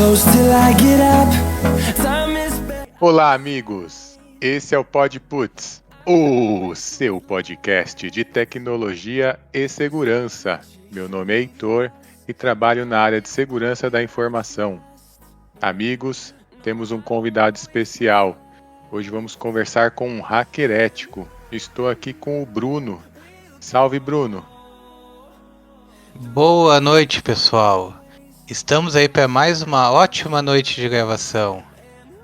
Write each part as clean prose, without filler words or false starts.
close till I get up. Time is Olá, amigos! Esse é o PodPuts, o seu podcast de tecnologia e segurança. Meu nome é Heitor e trabalho na área de segurança da informação. Amigos, temos um convidado especial. Hoje vamos conversar com um hacker ético. Estou aqui com o Bruno. Salve, Bruno! Boa noite, pessoal. Estamos aí para mais uma ótima noite de gravação.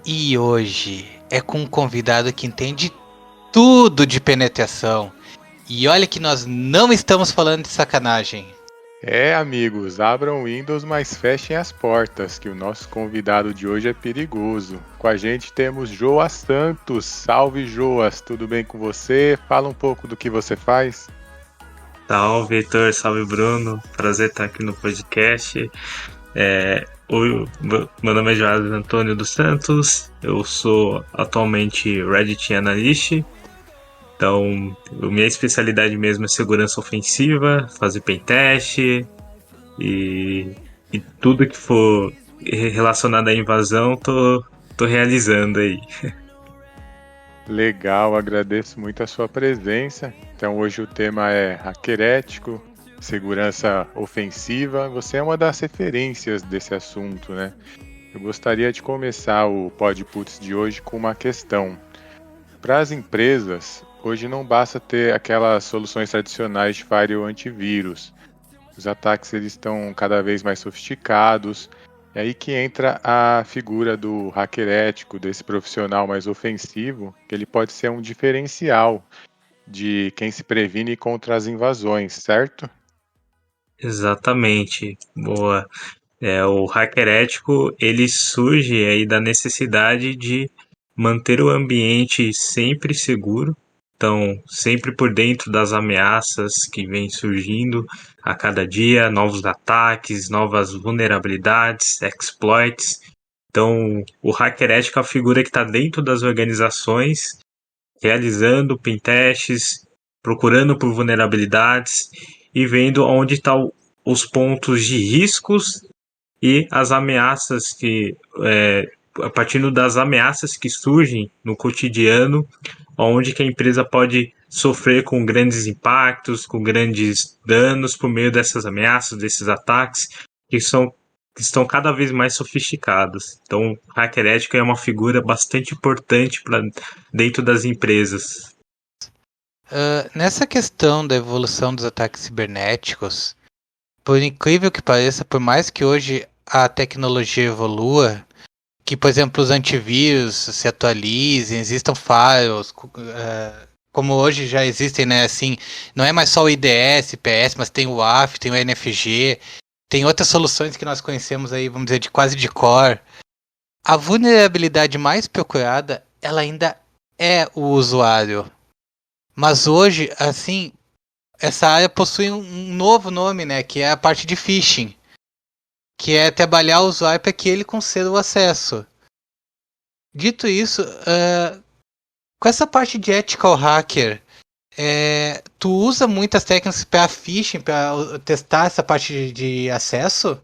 E hoje é com um convidado que entende tudo de penetração. E olha que nós não estamos falando de sacanagem. Amigos, abram o Windows, mas fechem as portas, que o nosso convidado de hoje é perigoso. Com a gente temos Joas Santos. Salve, Joas, tudo bem com você? Fala um pouco do que você faz. Salve, Heitor, salve, Bruno. Prazer estar aqui no podcast. Meu nome é Joás Antônio dos Santos. Eu sou atualmente Reddit Analyst. Então, minha especialidade mesmo é segurança ofensiva, fazer pentest e tudo que for relacionado à invasão, tô realizando aí. Legal, agradeço muito a sua presença. Então hoje o tema é hacker ético, segurança ofensiva. Você é uma das referências desse assunto, né? Eu gostaria de começar o PodPuts de hoje com uma questão. Para as empresas, hoje não basta ter aquelas soluções tradicionais de firewall antivírus. Os ataques eles estão cada vez mais sofisticados. É aí que entra a figura do hacker ético, desse profissional mais ofensivo, que ele pode ser um diferencial de quem se previne contra as invasões, certo? Exatamente, boa. O hacker ético, ele surge aí da necessidade de manter o ambiente sempre seguro, então sempre por dentro das ameaças que vêm surgindo a cada dia, novos ataques, novas vulnerabilidades, exploits. Então, o hacker ético é a figura que está dentro das organizações, realizando pentests, procurando por vulnerabilidades e vendo onde estão os pontos de riscos e as ameaças a partir das ameaças que surgem no cotidiano, onde que a empresa pode sofrer com grandes impactos, com grandes danos por meio dessas ameaças, desses ataques, que estão cada vez mais sofisticados. Então, hacker ético é uma figura bastante importante para dentro das empresas. Nessa questão da evolução dos ataques cibernéticos, por incrível que pareça, por mais que hoje a tecnologia evolua, que, por exemplo, os antivírus se atualizem, existam firewalls, como hoje já existem, né, assim, não é mais só o IDS, PS, mas tem o AF, tem o NFG, tem outras soluções que nós conhecemos aí, vamos dizer, de quase de core. A vulnerabilidade mais procurada, ela ainda é o usuário. Mas hoje, assim, essa área possui um novo nome, né, que é a parte de phishing, que é trabalhar o usuário para que ele conceda o acesso. Dito isso, com essa parte de ethical hacker, tu usa muitas técnicas para phishing, para testar essa parte de acesso?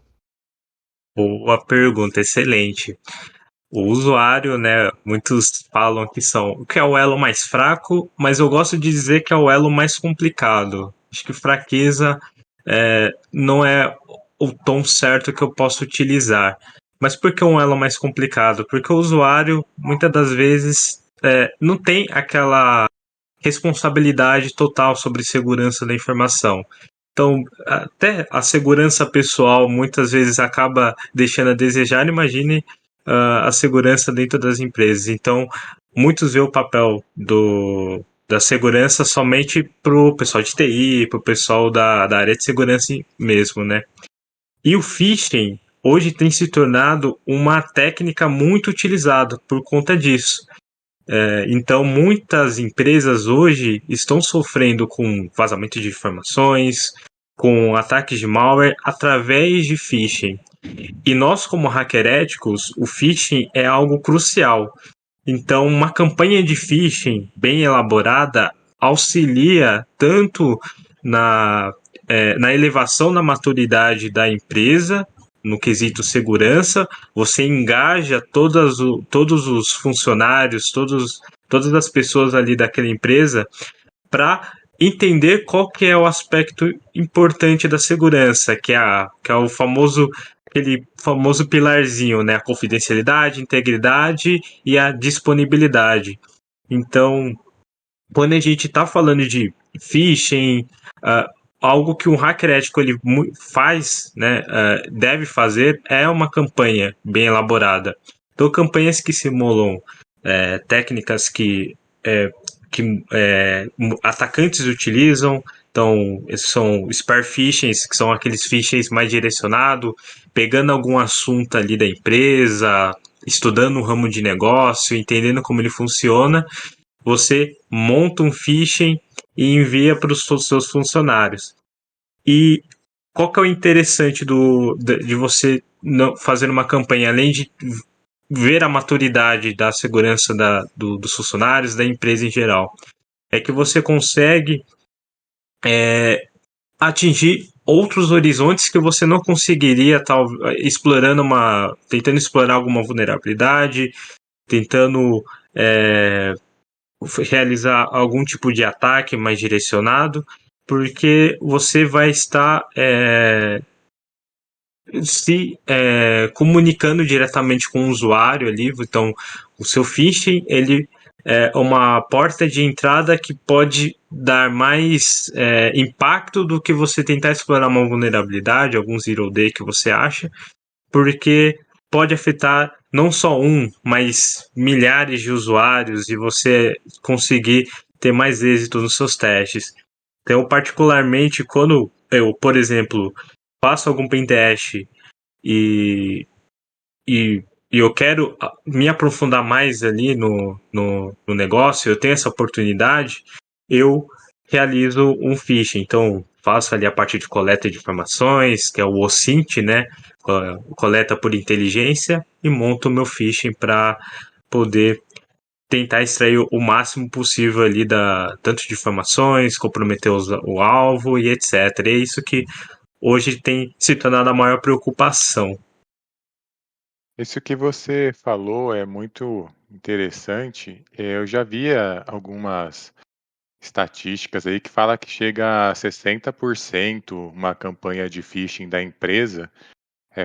Boa pergunta, excelente. O usuário, né, muitos falam que é o elo mais fraco, mas eu gosto de dizer que é o elo mais complicado. Acho que fraqueza não é o tom certo que eu posso utilizar. Mas por que um elo mais complicado? Porque o usuário, muitas das vezes, não tem aquela responsabilidade total sobre segurança da informação. Então, até a segurança pessoal muitas vezes acaba deixando a desejar. Imagine a segurança dentro das empresas. Então, muitos veem o papel da segurança somente para o pessoal de TI, para o pessoal da área de segurança mesmo, né? E o phishing hoje tem se tornado uma técnica muito utilizada por conta disso. Então, muitas empresas hoje estão sofrendo com vazamento de informações, com ataques de malware através de phishing. E nós, como hacker éticos, o phishing é algo crucial. Então, uma campanha de phishing bem elaborada auxilia tanto na elevação da maturidade da empresa, no quesito segurança, você engaja todos os funcionários, todas as pessoas ali daquela empresa para entender qual que é o aspecto importante da segurança, que é o famoso aquele famoso pilarzinho, né? A confidencialidade, integridade e a disponibilidade. Então, quando a gente está falando de phishing, uh, algo que um hacker ético ele faz, né, deve fazer, é uma campanha bem elaborada. Então, campanhas que simulam técnicas que atacantes utilizam. Então, esses são spear phishings, que são aqueles phishings mais direcionados, pegando algum assunto ali da empresa, estudando um ramo de negócio, entendendo como ele funciona. Você monta um phishing e envia para os seus funcionários. E qual que é o interessante de você fazer uma campanha, além de ver a maturidade da segurança dos funcionários, da empresa em geral? É que você consegue atingir outros horizontes que você não conseguiria tentando explorar alguma vulnerabilidade, tentando realizar algum tipo de ataque mais direcionado, porque você vai estar se comunicando diretamente com o usuário ali. Então, o seu phishing ele é uma porta de entrada que pode dar mais impacto do que você tentar explorar uma vulnerabilidade, algum zero day que você acha, porque pode afetar não só mas milhares de usuários e você conseguir ter mais êxito nos seus testes. Então, particularmente, quando eu, por exemplo, faço algum pentest e eu quero me aprofundar mais ali no negócio, eu tenho essa oportunidade, eu realizo um phishing. Então, faço ali a parte de coleta de informações, que é o OSINT, né? Coleta por inteligência, e monto o meu phishing para poder tentar extrair o máximo possível ali tanto de informações, comprometer o alvo e etc. É isso que hoje tem se tornado a maior preocupação. Isso que você falou é muito interessante. Eu já via algumas estatísticas aí que fala que chega a 60% uma campanha de phishing da empresa,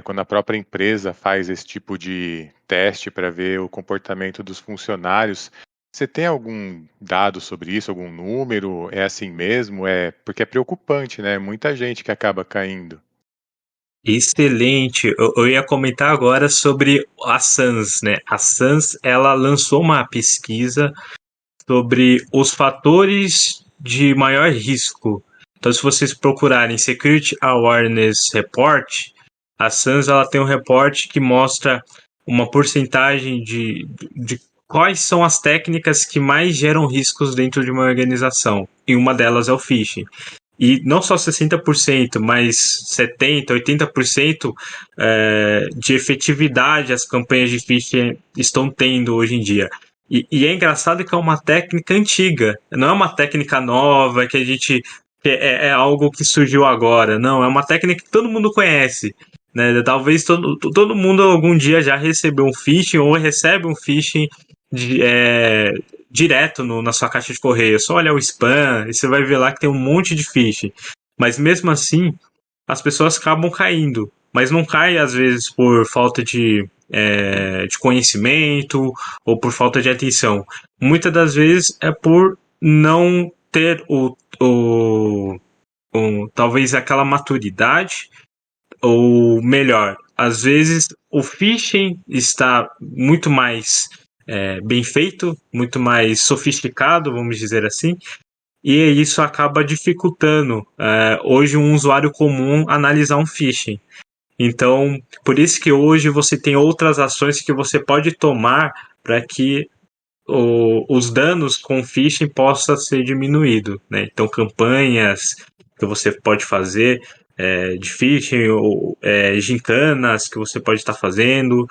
quando a própria empresa faz esse tipo de teste para ver o comportamento dos funcionários. Você tem algum dado sobre isso, algum número? É assim mesmo? Porque é preocupante, né? Muita gente que acaba caindo. Excelente. Eu ia comentar agora sobre a SANS, né? A SANS, ela lançou uma pesquisa sobre os fatores de maior risco. Então, se vocês procurarem Security Awareness Report, a SANS ela tem um reporte que mostra uma porcentagem de quais são as técnicas que mais geram riscos dentro de uma organização. E uma delas é o phishing. E não só 60%, mas 70%, 80% de efetividade as campanhas de phishing estão tendo hoje em dia. E é engraçado que é uma técnica antiga, não é uma técnica nova que a gente é algo que surgiu agora. Não, é uma técnica que todo mundo conhece. Né? Talvez todo mundo algum dia já recebeu um phishing ou recebe um phishing direto na sua caixa de correio. É só olhar o spam e você vai ver lá que tem um monte de phishing. Mas mesmo assim, as pessoas acabam caindo. Mas não cai, às vezes, por falta de conhecimento ou por falta de atenção. Muitas das vezes é por não ter talvez aquela maturidade, ou melhor, às vezes o phishing está muito mais bem feito, muito mais sofisticado, vamos dizer assim, e isso acaba dificultando hoje um usuário comum analisar um phishing. Então, por isso que hoje você tem outras ações que você pode tomar para que os danos com phishing possam ser diminuídos, né? Então, campanhas que você pode fazer de phishing, ou gincanas que você pode estar fazendo,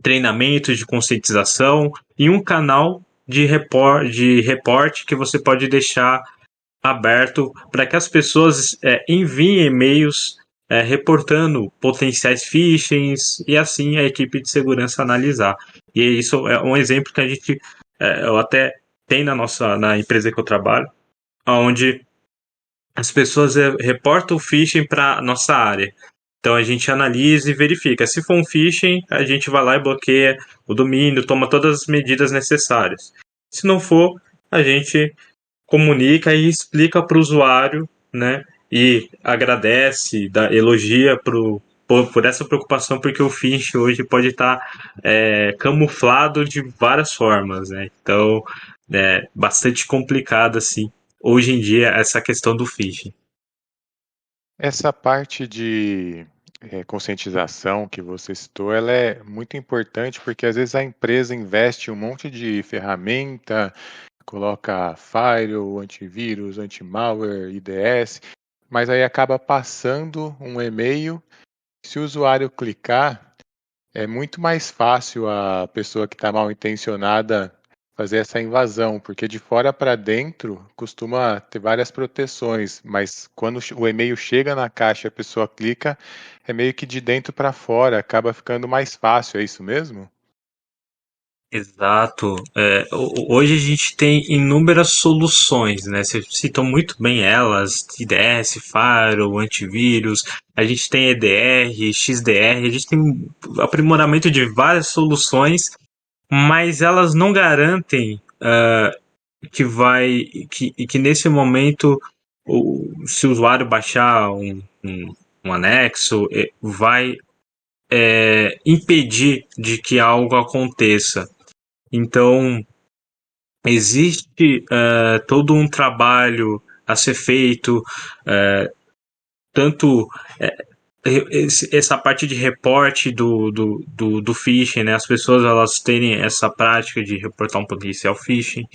treinamentos de conscientização e um canal de reporte que você pode deixar aberto para que as pessoas enviem e-mails reportando potenciais phishings e assim a equipe de segurança analisar. E isso é um exemplo que a gente eu até tem na empresa que eu trabalho, onde as pessoas reportam o phishing para nossa área. Então a gente analisa e verifica. Se for um phishing, a gente vai lá e bloqueia o domínio, toma todas as medidas necessárias. Se não for, a gente comunica e explica para o usuário, né? E agradece, elogia por essa preocupação, porque o phishing hoje pode estar camuflado de várias formas, né? Então, é bastante complicado, assim, hoje em dia, essa questão do phishing. Essa parte de conscientização que você citou, ela é muito importante porque às vezes a empresa investe um monte de ferramenta, coloca firewall, antivírus, anti-malware, IDS, mas aí acaba passando um e-mail. Se o usuário clicar, é muito mais fácil a pessoa que está mal intencionada fazer essa invasão, porque de fora para dentro costuma ter várias proteções, mas quando o e-mail chega na caixa e a pessoa clica, é meio que de dentro para fora, acaba ficando mais fácil, é isso mesmo? Exato. Hoje a gente tem inúmeras soluções, né? Você citou muito bem elas, IDS, Firewall, antivírus, a gente tem EDR, XDR, a gente tem um aprimoramento de várias soluções, mas elas não garantem que nesse momento, se o usuário baixar um anexo, vai impedir de que algo aconteça. Então, existe todo um trabalho a ser feito, tanto essa parte de reporte do phishing, né? As pessoas elas terem essa prática de reportar um potencial phishing.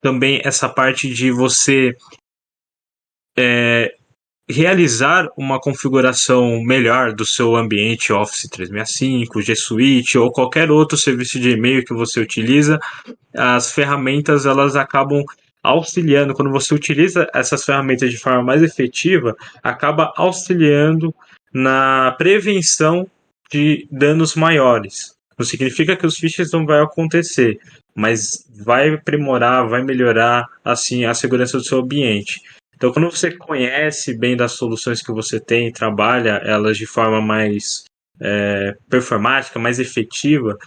Também essa parte de você realizar uma configuração melhor do seu ambiente Office 365, G Suite ou qualquer outro serviço de e-mail que você utiliza. As ferramentas elas acabam auxiliando, quando você utiliza essas ferramentas de forma mais efetiva, acaba auxiliando na prevenção de danos maiores. Não significa que os phishings não vai acontecer, mas vai aprimorar, vai melhorar assim a segurança do seu ambiente. Então, quando você conhece bem das soluções que você tem e trabalha elas de forma mais performática, mais efetiva,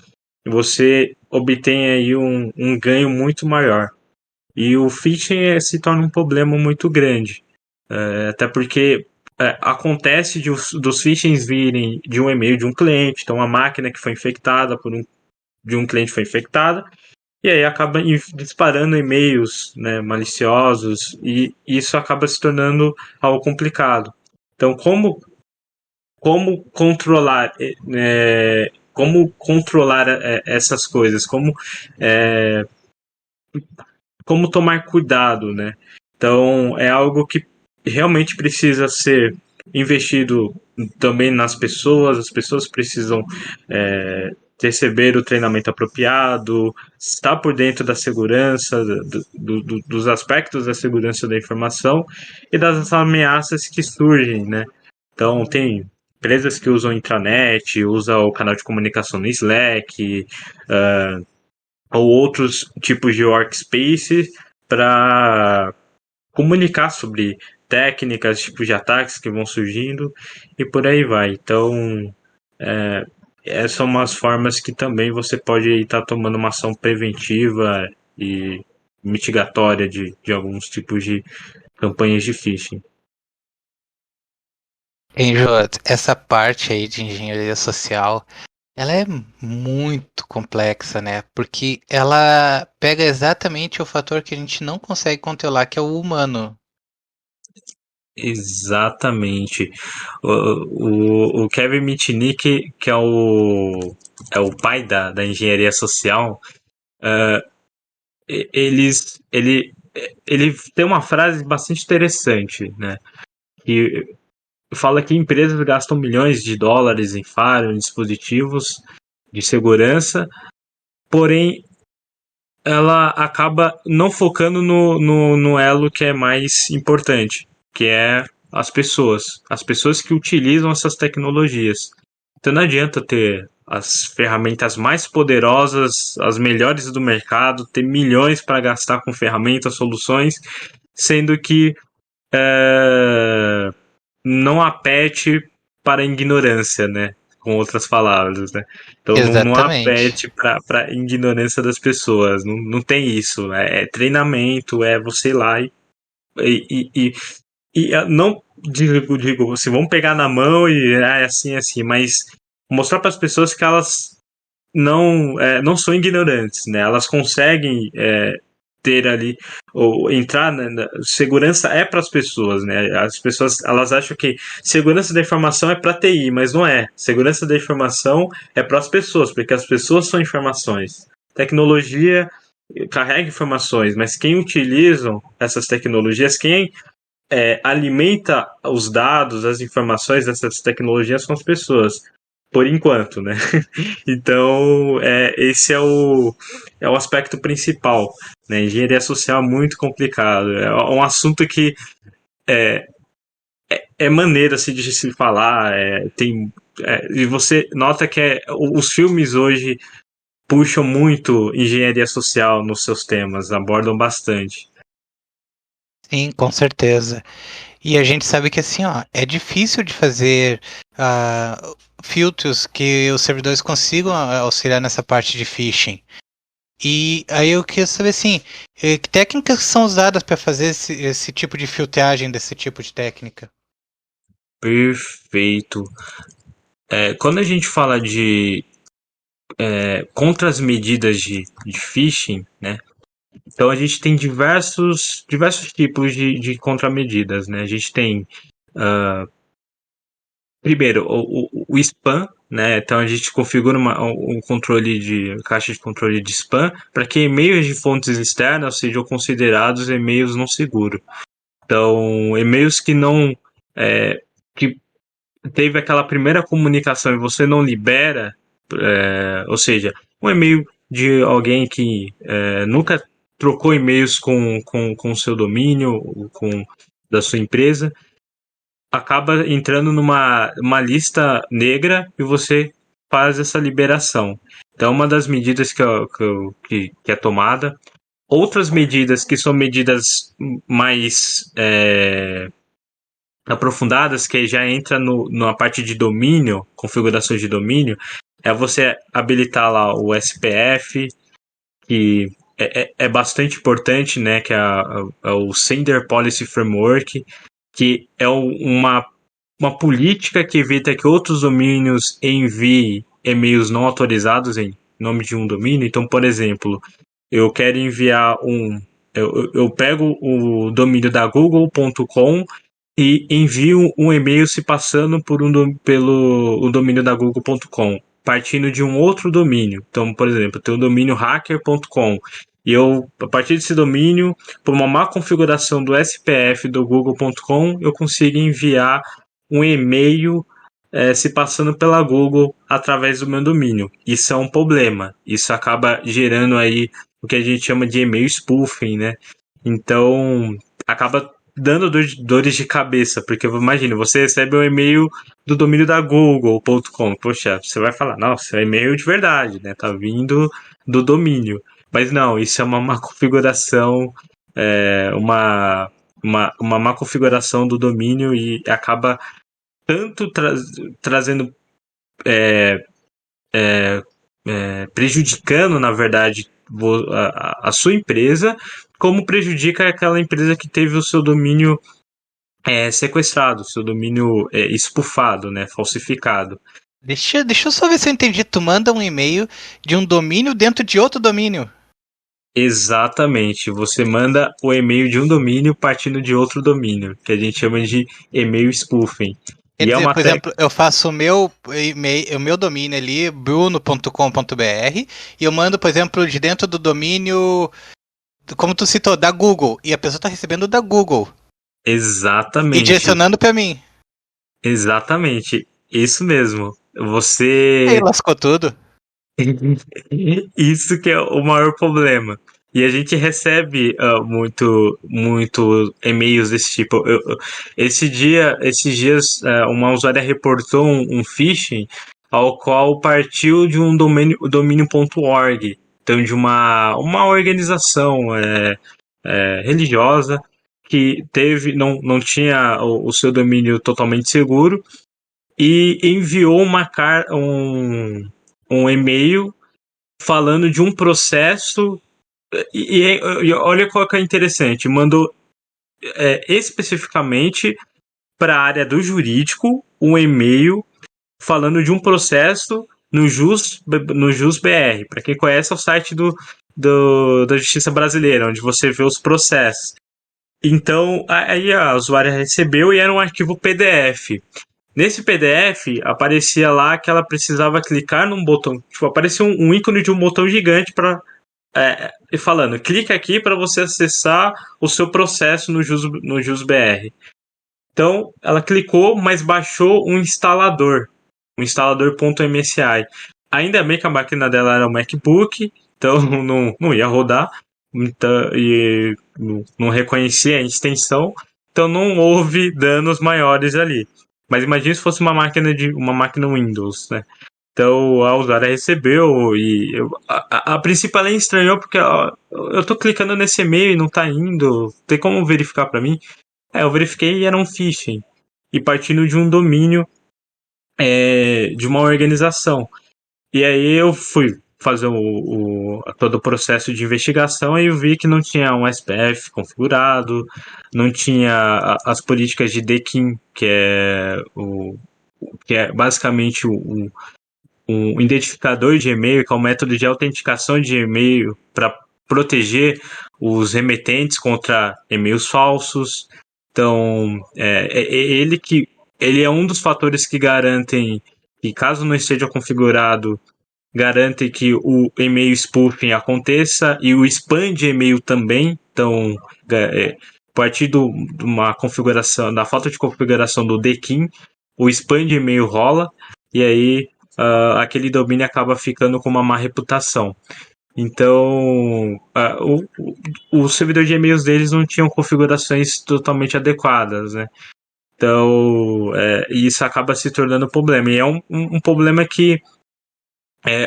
você obtém aí um ganho muito maior. E o phishing se torna um problema muito grande. Até porque acontece dos phishings virem de um e-mail de um cliente, então uma máquina que foi infectada de um cliente foi infectada, e aí acaba disparando e-mails, né, maliciosos, e isso acaba se tornando algo complicado. Então, como controlar essas coisas, como tomar cuidado, né? Então é algo que realmente precisa ser investido também nas pessoas, as pessoas precisam receber o treinamento apropriado, estar por dentro da segurança, dos aspectos da segurança da informação e das ameaças que surgem, né? Então tem empresas que usam intranet, usam o canal de comunicação no Slack, ou outros tipos de workspace para comunicar sobre técnicas, tipos de ataques que vão surgindo e por aí vai. Então, essas são umas formas que também você pode estar tomando uma ação preventiva e mitigatória de alguns tipos de campanhas de phishing. Enjo, essa parte aí de engenharia social, ela é muito complexa, né? Porque ela pega exatamente o fator que a gente não consegue controlar, que é o humano. Exatamente. O Kevin Mitnick, que é o pai da engenharia social, ele, ele tem uma frase bastante interessante, né? Que fala que empresas gastam milhões de dólares em firewall, em dispositivos de segurança, porém ela acaba não focando no elo que é mais importante, que é as pessoas que utilizam essas tecnologias. Então não adianta ter as ferramentas mais poderosas, as melhores do mercado, ter milhões para gastar com ferramentas, soluções, sendo que não apete para a ignorância, né? Com outras palavras, né? Então não Exatamente. apete para a ignorância das pessoas. Não tem isso. É treinamento, é você ir lá e, e, não digo assim, vamos pegar na mão e é assim, mas mostrar para as pessoas que elas não são ignorantes, né? Elas conseguem ter ali ou entrar segurança é para as pessoas, né? As pessoas elas acham que segurança da informação é para TI, mas não é. Segurança da informação é para as pessoas, porque as pessoas são informações. Tecnologia carrega informações, mas quem utilizam essas tecnologias, quem alimenta os dados, as informações dessas tecnologias são as pessoas. Por enquanto, né? Então, esse é o aspecto principal. Né? Engenharia social é muito complicado. É um assunto que é maneiro assim, de se falar. E você nota que os filmes hoje puxam muito engenharia social nos seus temas, abordam bastante. Sim, com certeza. E a gente sabe que assim, ó, é difícil de fazer filtros que os servidores consigam auxiliar nessa parte de phishing. E aí eu queria saber assim, que técnicas são usadas para fazer esse tipo de filtragem desse tipo de técnica? Perfeito. Quando a gente fala de contra as medidas de phishing, né? Então a gente tem diversos tipos de contramedidas, né? A gente tem primeiro o spam, né? Então a gente configura um controle de caixa de controle de spam para que e-mails de fontes externas sejam considerados e-mails não seguros. Então e-mails que não que teve aquela primeira comunicação e você não libera, ou seja, um e-mail de alguém que nunca trocou e-mails com o seu domínio, da sua empresa, acaba entrando numa uma lista negra e você faz essa liberação. Então, uma das medidas que é tomada. Outras medidas que são medidas mais aprofundadas, que já entra na parte de domínio, configurações de domínio, é você habilitar lá o SPF, que é bastante importante, né? Que é o Sender Policy Framework, que é uma política que evita que outros domínios enviem e-mails não autorizados em nome de um domínio. Então, por exemplo, eu quero enviar eu pego o domínio da google.com e envio um e-mail se passando pelo o domínio da google.com, partindo de um outro domínio. Então, por exemplo, eu tenho o domínio hacker.com e eu, a partir desse domínio, por uma má configuração do SPF do google.com, eu consigo enviar um e-mail se passando pela Google através do meu domínio. Isso é um problema. Isso acaba gerando aí o que a gente chama de e-mail spoofing, né? Então, acaba dando dores de cabeça, porque imagina, você recebe um e-mail do domínio da google.com, poxa, você vai falar, nossa, é e-mail de verdade, né? Tá vindo do domínio. Mas não, isso é uma má configuração, uma má configuração do domínio e acaba tanto trazendo prejudicando, na verdade, a sua empresa, como prejudica aquela empresa que teve o seu domínio sequestrado, seu domínio espufado, né, falsificado. Deixa eu só ver se eu entendi. Tu manda um e-mail de um domínio dentro de outro domínio. Exatamente, você manda o e-mail de um domínio partindo de outro domínio, que a gente chama de e-mail spoofing. Quer E é dizer, uma por exemplo, eu faço o meu e-mail, o meu domínio ali, bruno.com.br, e eu mando, por exemplo, de dentro do domínio, como tu citou, da Google, e a pessoa está recebendo da Google. E Exatamente. direcionando para mim. Exatamente. Isso mesmo. Aí Você lascou tudo. Isso que é o maior problema. E a gente recebe muito e-mails desse tipo. Esses dias, uma usuária reportou um phishing ao qual partiu de um domínio.org, então de uma organização religiosa que não tinha o seu domínio totalmente seguro e enviou um e-mail falando de um processo e olha qual que é interessante, mandou especificamente para a área do jurídico um e-mail falando de um processo no JUS BR. Para quem conhece, é o site da Justiça Brasileira, onde você vê os processos. Então, aí a usuária recebeu e era um arquivo PDF. Nesse PDF, aparecia lá que ela precisava clicar num botão. Tipo, aparecia um ícone de um botão gigante para falando, clica aqui para você acessar o seu processo no JUS BR. Então, ela clicou, mas baixou um instalador.msi. Ainda bem que a máquina dela era um MacBook, então não ia rodar, então, e não reconhecia a extensão, então não houve danos maiores ali. Mas imagine se fosse uma máquina Windows, né? Então a usuária recebeu e a princípio ela estranhou porque eu tô clicando nesse e-mail e não tá indo. Tem como verificar para mim? Eu verifiquei e era um phishing. E partindo de um domínio de uma organização. E aí eu fui fazer todo o processo de investigação e eu vi que não tinha um SPF configurado, não tinha as políticas de DKIM, que é basicamente um identificador de e-mail, que é um método de autenticação de e-mail para proteger os remetentes contra e-mails falsos. Então, ele é um dos fatores que garantem que, caso não esteja configurado, garante que o e-mail spoofing aconteça e o spam de e-mail também. Então, a partir de uma configuração, da falta de configuração do DKIM, o spam de e-mail rola e aí aquele domínio acaba ficando com uma má reputação. Então, o servidor de e-mails deles não tinham configurações totalmente adequadas, né? Então, isso acaba se tornando um problema. E é um problema que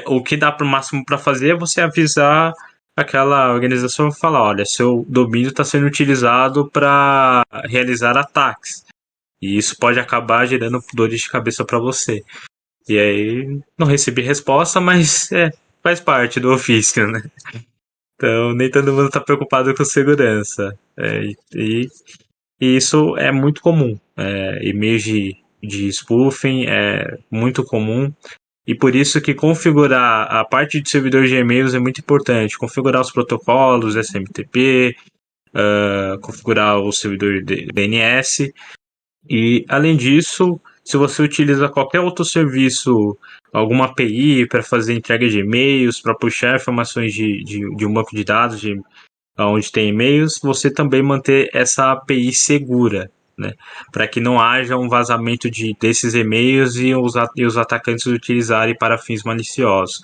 o que dá para o máximo para fazer é você avisar aquela organização e falar, olha, seu domínio está sendo utilizado para realizar ataques. E isso pode acabar gerando dores de cabeça para você. E aí, não recebi resposta, mas faz parte do ofício, né? Então, nem todo mundo está preocupado com segurança. E isso é muito comum. E-mails de spoofing é muito comum. E por isso que configurar a parte de servidor de e-mails é muito importante. Configurar os protocolos SMTP, configurar o servidor de DNS. E, além disso, se você utiliza qualquer outro serviço, alguma API para fazer entrega de e-mails, para puxar informações de um banco de dados onde tem e-mails, você também manter essa API segura, né? Para que não haja um vazamento desses e-mails e os atacantes utilizarem para fins maliciosos.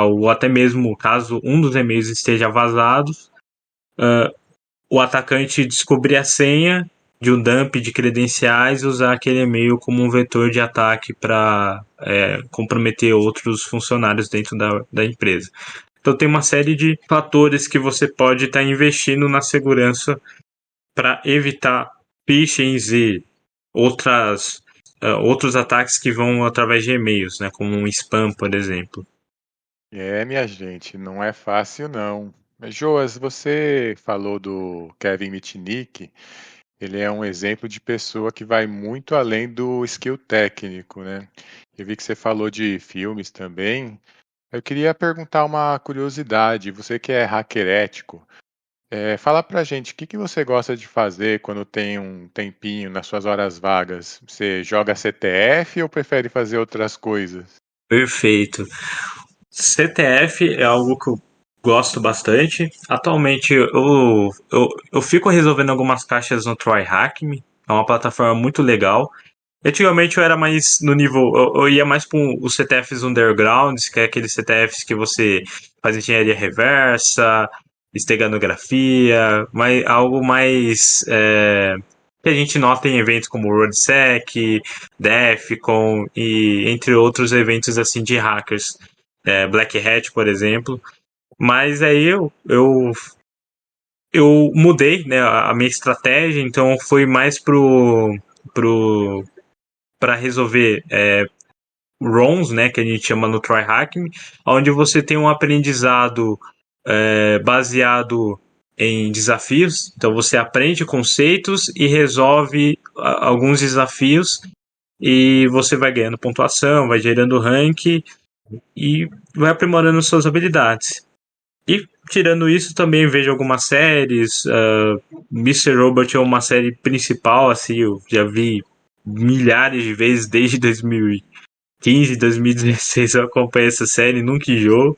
Ou até mesmo caso um dos e-mails esteja vazado, o atacante descobrir a senha de um dump de credenciais e usar aquele e-mail como um vetor de ataque para comprometer outros funcionários dentro da empresa. Então tem uma série de fatores que você pode estar investindo na segurança para evitar phishings e outros ataques que vão através de e-mails, né, como um spam, por exemplo. Minha gente, não é fácil não. Mas, Joas, você falou do Kevin Mitnick. Ele é um exemplo de pessoa que vai muito além do skill técnico, né? Eu vi que você falou de filmes também. Eu queria perguntar uma curiosidade. Você que é hacker ético, fala pra gente o que você gosta de fazer quando tem um tempinho nas suas horas vagas. Você joga CTF ou prefere fazer outras coisas? Perfeito. CTF é algo que eu gosto bastante. Atualmente eu fico resolvendo algumas caixas no TryHackMe. É uma plataforma muito legal. Antigamente eu era mais no nível. Eu ia mais para os CTFs undergrounds, que é aqueles CTFs que você faz engenharia reversa, esteganografia, mas algo mais que a gente nota em eventos como RoadSec, DEFCON e entre outros eventos assim de hackers, Black Hat, por exemplo. Mas aí eu mudei, né, a minha estratégia, então foi mais para resolver ROMs, né, que a gente chama no TryHackMe, onde você tem um aprendizado baseado em desafios. Então você aprende conceitos e resolve alguns desafios e você vai ganhando pontuação, vai gerando rank e vai aprimorando suas habilidades. E tirando isso, também vejo algumas séries. Mr. Robot é uma série principal, assim, eu já vi milhares de vezes desde 2015, 2016 eu acompanho essa série, nunca enjoo.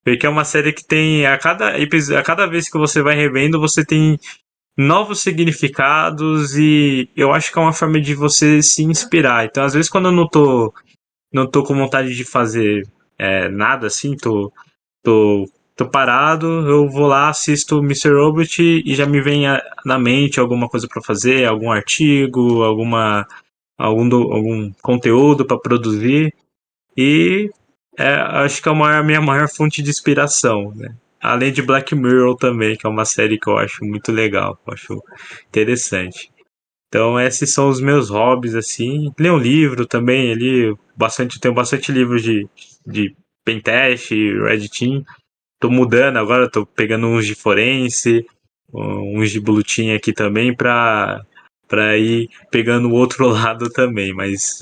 Porque é uma série que tem, a cada vez que você vai revendo, você tem novos significados e eu acho que é uma forma de você se inspirar. Então, às vezes, quando eu não tô com vontade de fazer nada assim, tô, tô parado, eu vou lá, assisto Mr. Robot e já me vem na mente alguma coisa para fazer, algum artigo, algum conteúdo para produzir. E acho que é a minha maior fonte de inspiração, né? Além de Black Mirror também, que é uma série que eu acho muito legal, eu acho interessante. Então esses são os meus hobbies, assim. Ler um livro também, tenho bastante livros de pentest, Red Team. Tô mudando agora, tô pegando uns de forense, uns de blue team aqui também pra ir pegando o outro lado também, mas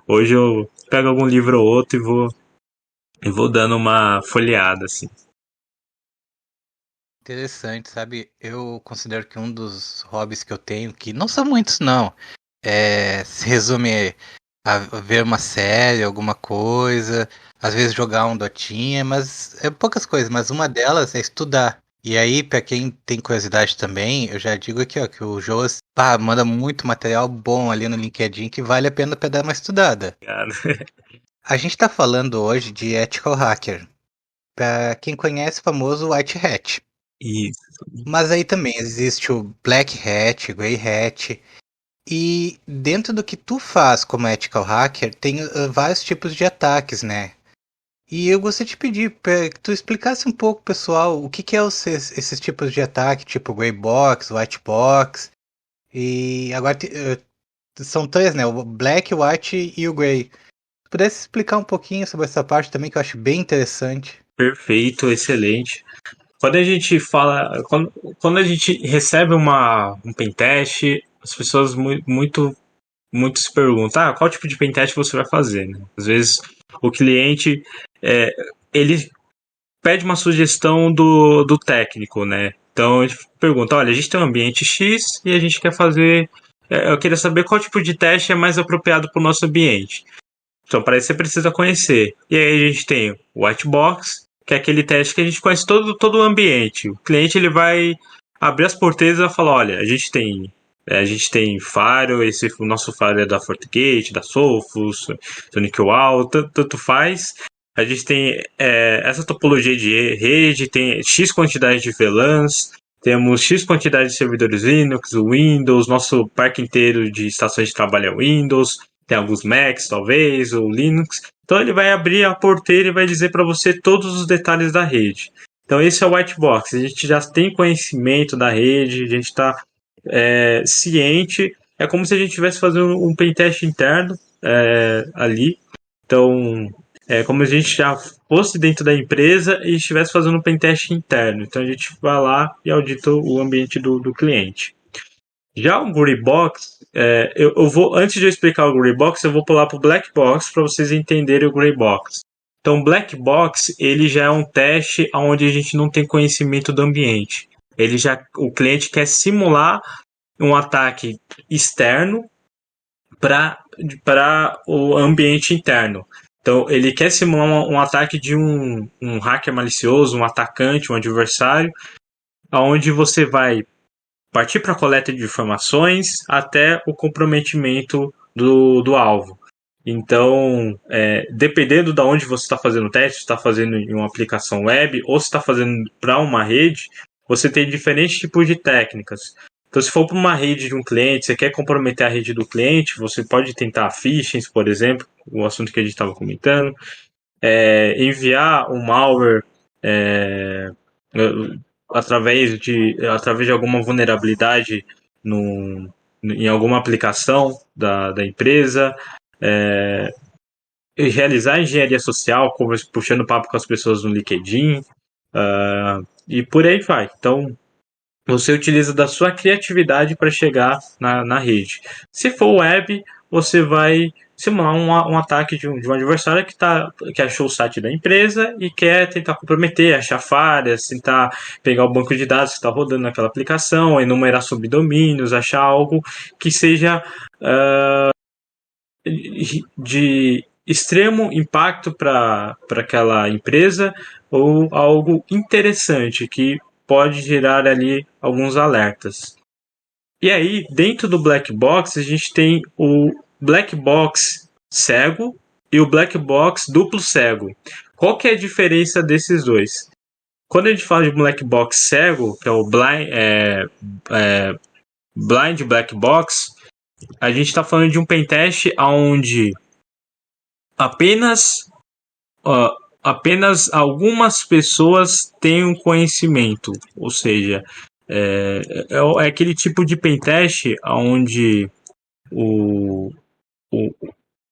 hoje eu pego algum livro ou outro e vou dando uma folheada, assim. Interessante, sabe? Eu considero que um dos hobbies que eu tenho, que não são muitos não, se resume a ver uma série, alguma coisa, às vezes jogar um dotinha, mas é poucas coisas, mas uma delas é estudar. E aí, pra quem tem curiosidade também, eu já digo aqui, ó, que o Joas, manda muito material bom ali no LinkedIn que vale a pena pra dar uma estudada. Cara. A gente tá falando hoje de ethical hacker. Pra quem conhece, o famoso White Hat. Isso. Mas aí também existe o Black Hat, Grey Hat. E dentro do que tu faz como ethical hacker, tem vários tipos de ataques, né? E eu gostaria de pedir para que tu explicasse um pouco, pessoal, o que que é esses tipos de ataque, tipo Grey Box, White Box. E agora são três, né? O Black, o White e o Grey. Se pudesse explicar um pouquinho sobre essa parte também, que eu acho bem interessante. Perfeito, excelente. Quando a gente fala, quando a gente recebe um pentest, as pessoas muito se perguntam, qual tipo de pentest você vai fazer, né? Às vezes o cliente, ele pede uma sugestão do técnico, né? Então a gente pergunta, olha, a gente tem um ambiente X e a gente quer fazer, eu queria saber qual tipo de teste é mais apropriado para o nosso ambiente. Então, para isso você precisa conhecer. E aí a gente tem o white box, que é aquele teste que a gente conhece todo o ambiente. O cliente ele vai abrir as porteiras e vai falar, olha, a gente tem Faro, o nosso Faro é da FortiGate, da Sophos, do NickWall, tanto faz. A gente tem essa topologia de rede, tem X quantidade de VLANs, temos X quantidade de servidores Linux, Windows, nosso parque inteiro de estações de trabalho é Windows, tem alguns Macs, talvez, ou Linux. Então ele vai abrir a porteira e vai dizer para você todos os detalhes da rede. Então esse é o white box. A gente já tem conhecimento da rede, a gente está ciente. É como se a gente estivesse fazendo um pentest interno ali. Então é como se a gente já fosse dentro da empresa e estivesse fazendo um pentest interno. Então a gente vai lá e audita o ambiente do cliente. Já o Grey Box, eu vou, antes de eu explicar o Grey Box, eu vou pular para o Black Box para vocês entenderem o Grey Box. Então, o Black Box, ele já é um teste onde a gente não tem conhecimento do ambiente. O cliente quer simular um ataque externo para o ambiente interno. Então, ele quer simular um ataque de um hacker malicioso, um atacante, um adversário, onde você vai partir para a coleta de informações até o comprometimento do alvo. Então, dependendo de onde você está fazendo o teste, se está fazendo em uma aplicação web ou se está fazendo para uma rede, você tem diferentes tipos de técnicas. Então, se for para uma rede de um cliente, você quer comprometer a rede do cliente, você pode tentar phishing, por exemplo, o assunto que a gente estava comentando, enviar um malware através de alguma vulnerabilidade em alguma aplicação da empresa, realizar engenharia social, puxando papo com as pessoas no LinkedIn, e por aí vai. Então, você utiliza da sua criatividade para chegar na rede. Se for web, você vai simular um ataque de um adversário que achou o site da empresa e quer tentar comprometer, achar falhas, tentar pegar o banco de dados que está rodando naquela aplicação, enumerar subdomínios, achar algo que seja de extremo impacto para aquela empresa ou algo interessante que pode gerar ali alguns alertas. E aí, dentro do black box, a gente tem o black box cego e o black box duplo cego. Qual que é a diferença desses dois? Quando a gente fala de black box cego, que é o blind black box, a gente está falando de um pentest onde apenas algumas pessoas têm um conhecimento, ou seja, é aquele tipo de pentest onde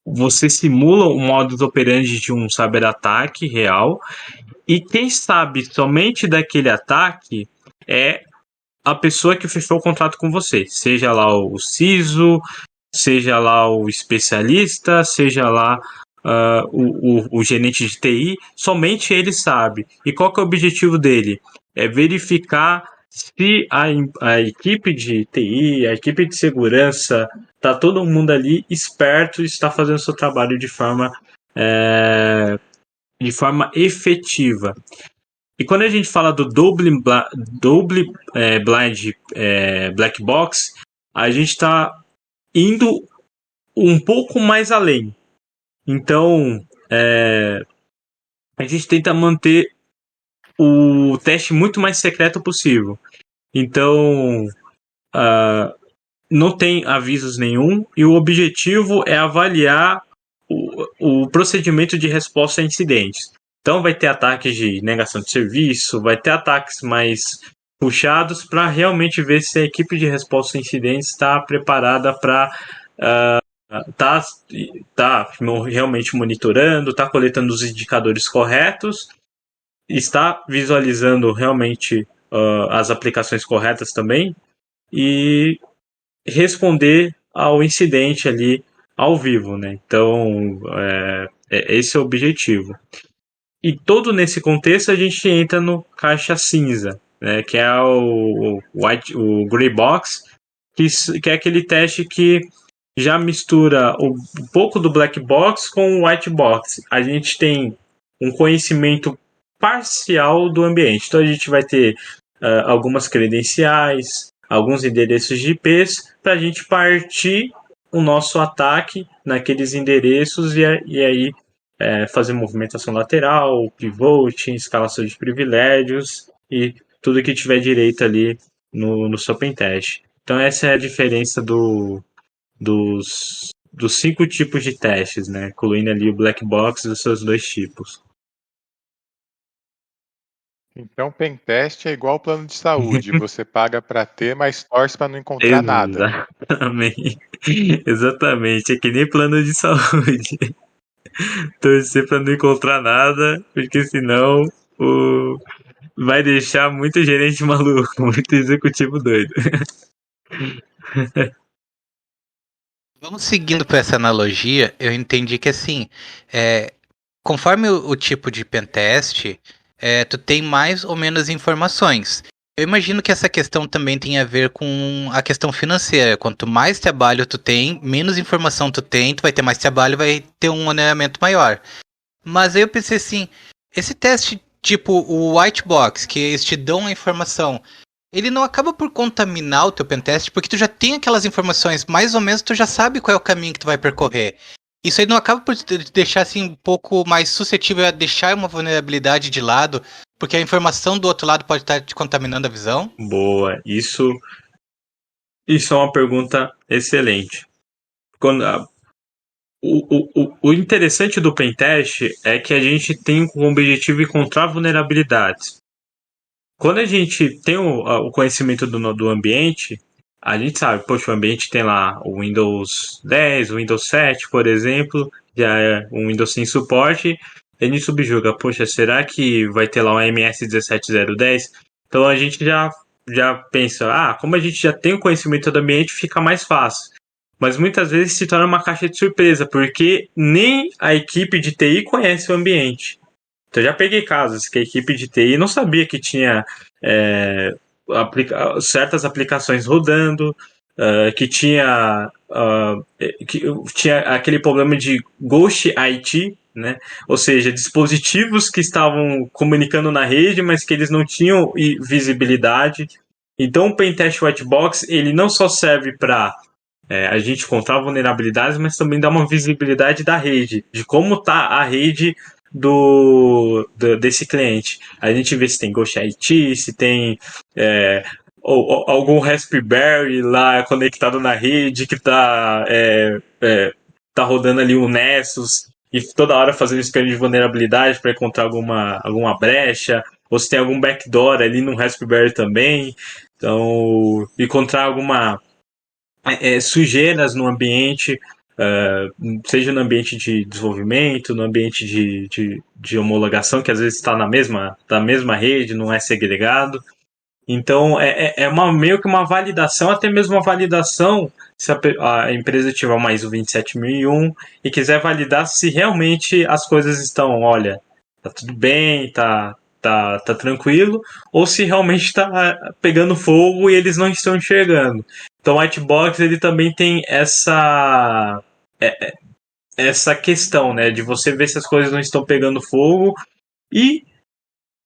você simula o modus operandi de um cyberataque real e quem sabe somente daquele ataque é a pessoa que fechou o contrato com você, seja lá o CISO, seja lá o especialista, seja lá o gerente de TI, somente ele sabe. E qual que é o objetivo dele? É verificar se a equipe de TI, a equipe de segurança, está todo mundo ali esperto e está fazendo seu trabalho de forma efetiva. E quando a gente fala do double blind black box, a gente está indo um pouco mais além. Então, a gente tenta manter o teste muito mais secreto possível. Então, não tem avisos nenhum e o objetivo é avaliar o procedimento de resposta a incidentes. Então, vai ter ataques de negação de serviço, vai ter ataques mais puxados para realmente ver se a equipe de resposta a incidentes está preparada para tá realmente monitorando, está coletando os indicadores corretos, está visualizando realmente as aplicações corretas também e responder ao incidente ali ao vivo, né? Então, esse é o objetivo. E todo nesse contexto a gente entra no caixa cinza, né? Que é o gray box, que é aquele teste que já mistura um pouco do black box com o white box. A gente tem um conhecimento parcial do ambiente. Então a gente vai ter algumas credenciais, alguns endereços de IPs, para a gente partir o nosso ataque naqueles endereços e aí fazer movimentação lateral, pivoting, escalação de privilégios e tudo que tiver direito ali no seu pentest. Então essa é a diferença dos 5 tipos de testes, né? Incluindo ali o black box dos seus 2 tipos. Então, pentest é igual plano de saúde. Você paga para ter, mas torce para não encontrar nada. Exatamente. É que nem plano de saúde. Torcer para não encontrar nada, porque senão vai deixar muito gerente maluco, muito executivo doido. Vamos seguindo por essa analogia, eu entendi que assim, conforme o tipo de pentest, tu tem mais ou menos informações. Eu imagino que essa questão também tem a ver com a questão financeira. Quanto mais trabalho tu tem, menos informação tu tem, tu vai ter mais trabalho, vai ter um oneramento maior. Mas aí eu pensei assim, esse teste tipo o white box, que eles te dão a informação, ele não acaba por contaminar o teu pentest, porque tu já tem aquelas informações, mais ou menos tu já sabe qual é o caminho que tu vai percorrer. Isso aí não acaba por te deixar assim um pouco mais suscetível a deixar uma vulnerabilidade de lado, porque a informação do outro lado pode estar te contaminando a visão? Boa, isso é uma pergunta excelente. Quando, o interessante do pentest é que a gente tem como objetivo encontrar vulnerabilidades. Quando a gente tem o conhecimento do ambiente, a gente sabe, poxa, o ambiente tem lá o Windows 10, o Windows 7, por exemplo, já é um Windows sem suporte, e a gente subjuga, poxa, será que vai ter lá o MS 17010? Então a gente já pensa, como a gente já tem o conhecimento do ambiente, fica mais fácil. Mas muitas vezes se torna uma caixa de surpresa, porque nem a equipe de TI conhece o ambiente. Então já peguei casos que a equipe de TI não sabia que tinha certas aplicações rodando, que tinha aquele problema de Ghost IT, né? Ou seja, dispositivos que estavam comunicando na rede, mas que eles não tinham visibilidade. Então o Pentest White Box ele não só serve para a gente encontrar vulnerabilidades, mas também dá uma visibilidade da rede, de como está a rede desse cliente. A gente vê se tem Ghost IT, se tem ou algum Raspberry lá conectado na rede que está tá rodando ali um Nessus e toda hora fazendo scan de vulnerabilidade para encontrar alguma brecha, ou se tem algum backdoor ali no Raspberry também. Então, encontrar alguma sujeiras no ambiente, seja no ambiente de desenvolvimento, no ambiente de homologação, que às vezes está na mesma rede, não é segregado. Então, meio que uma validação, até mesmo uma validação, se a empresa tiver uma ISO 27001 e quiser validar se realmente as coisas estão, olha, tá tudo bem, tá tranquilo, ou se realmente está pegando fogo e eles não estão enxergando. Então, o Whitebox ele também tem essa questão, né, de você ver se as coisas não estão pegando fogo e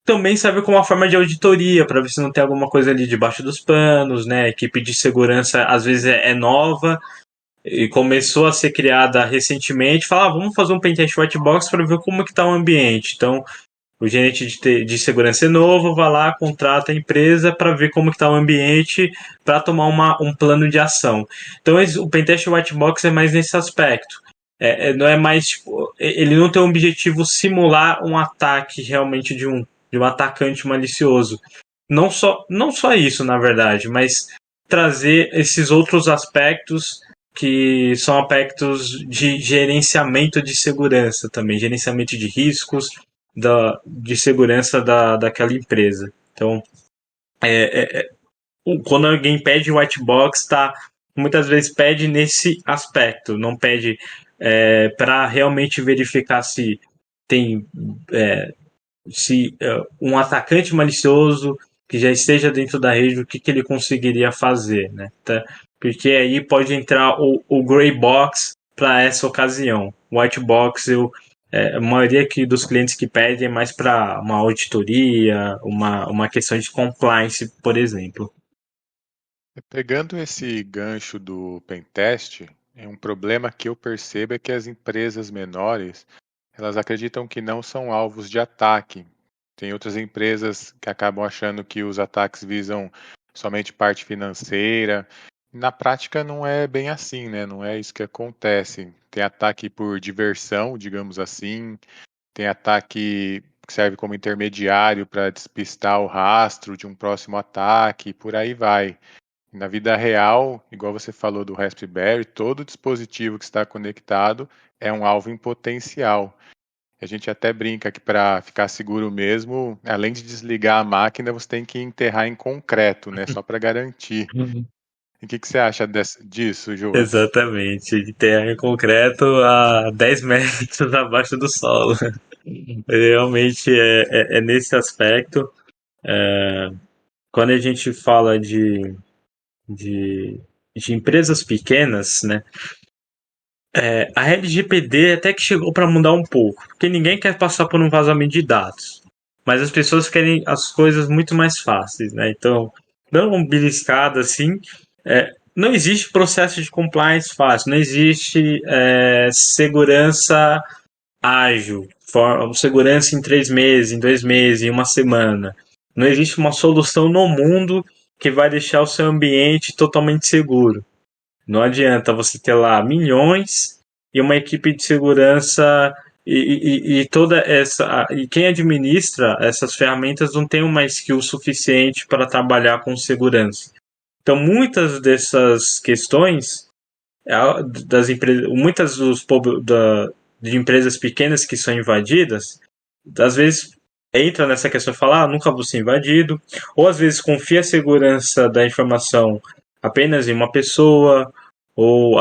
também serve como uma forma de auditoria para ver se não tem alguma coisa ali debaixo dos panos, né? A equipe de segurança às vezes é nova e começou a ser criada recentemente. Fala, vamos fazer um pentest white box para ver como que está o ambiente. Então, o gerente de segurança é novo, vai lá, contrata a empresa para ver como está o ambiente, para tomar um plano de ação. Então, o pentest white box é mais nesse aspecto. Não é mais tipo, ele não tem o objetivo simular um ataque realmente de um atacante malicioso. Não só isso, na verdade, mas trazer esses outros aspectos que são aspectos de gerenciamento de segurança também, gerenciamento de riscos de segurança daquela empresa. Então, quando alguém pede white box, muitas vezes pede nesse aspecto, não pede para realmente verificar se tem um atacante malicioso que já esteja dentro da rede, o que ele conseguiria fazer, né? Tá? Porque aí pode entrar o gray box para essa ocasião. O white box, a maioria dos clientes que pedem é mais para uma auditoria, uma questão de compliance, por exemplo. Pegando esse gancho do pentest, um problema que eu percebo é que as empresas menores elas acreditam que não são alvos de ataque. Tem outras empresas que acabam achando que os ataques visam somente parte financeira. Na prática não é bem assim, né? Não é isso que acontece. Tem ataque por diversão, digamos assim. Tem ataque que serve como intermediário para despistar o rastro de um próximo ataque, e por aí vai. Na vida real, igual você falou do Raspberry, todo dispositivo que está conectado é um alvo em potencial. A gente até brinca que para ficar seguro mesmo, além de desligar a máquina, você tem que enterrar em concreto, né? Só para garantir. E o que você acha disso, João? Exatamente, de terra em concreto a 10 metros abaixo do solo. Realmente é nesse aspecto. Quando a gente fala de empresas pequenas, né? A LGPD até que chegou para mudar um pouco, porque ninguém quer passar por um vazamento de dados, mas as pessoas querem as coisas muito mais fáceis, né? Então, dando uma beliscada assim, não existe processo de compliance fácil, não existe segurança ágil, segurança em 3 meses, em 2 meses, em uma semana. Não existe uma solução no mundo que vai deixar o seu ambiente totalmente seguro. Não adianta você ter lá milhões e uma equipe de segurança e toda essa. E quem administra essas ferramentas não tem uma skill suficiente para trabalhar com segurança. Então, muitas dessas questões das empresas, de empresas pequenas que são invadidas, às vezes entra nessa questão de falar, nunca vou ser invadido, ou às vezes confia a segurança da informação apenas em uma pessoa, ou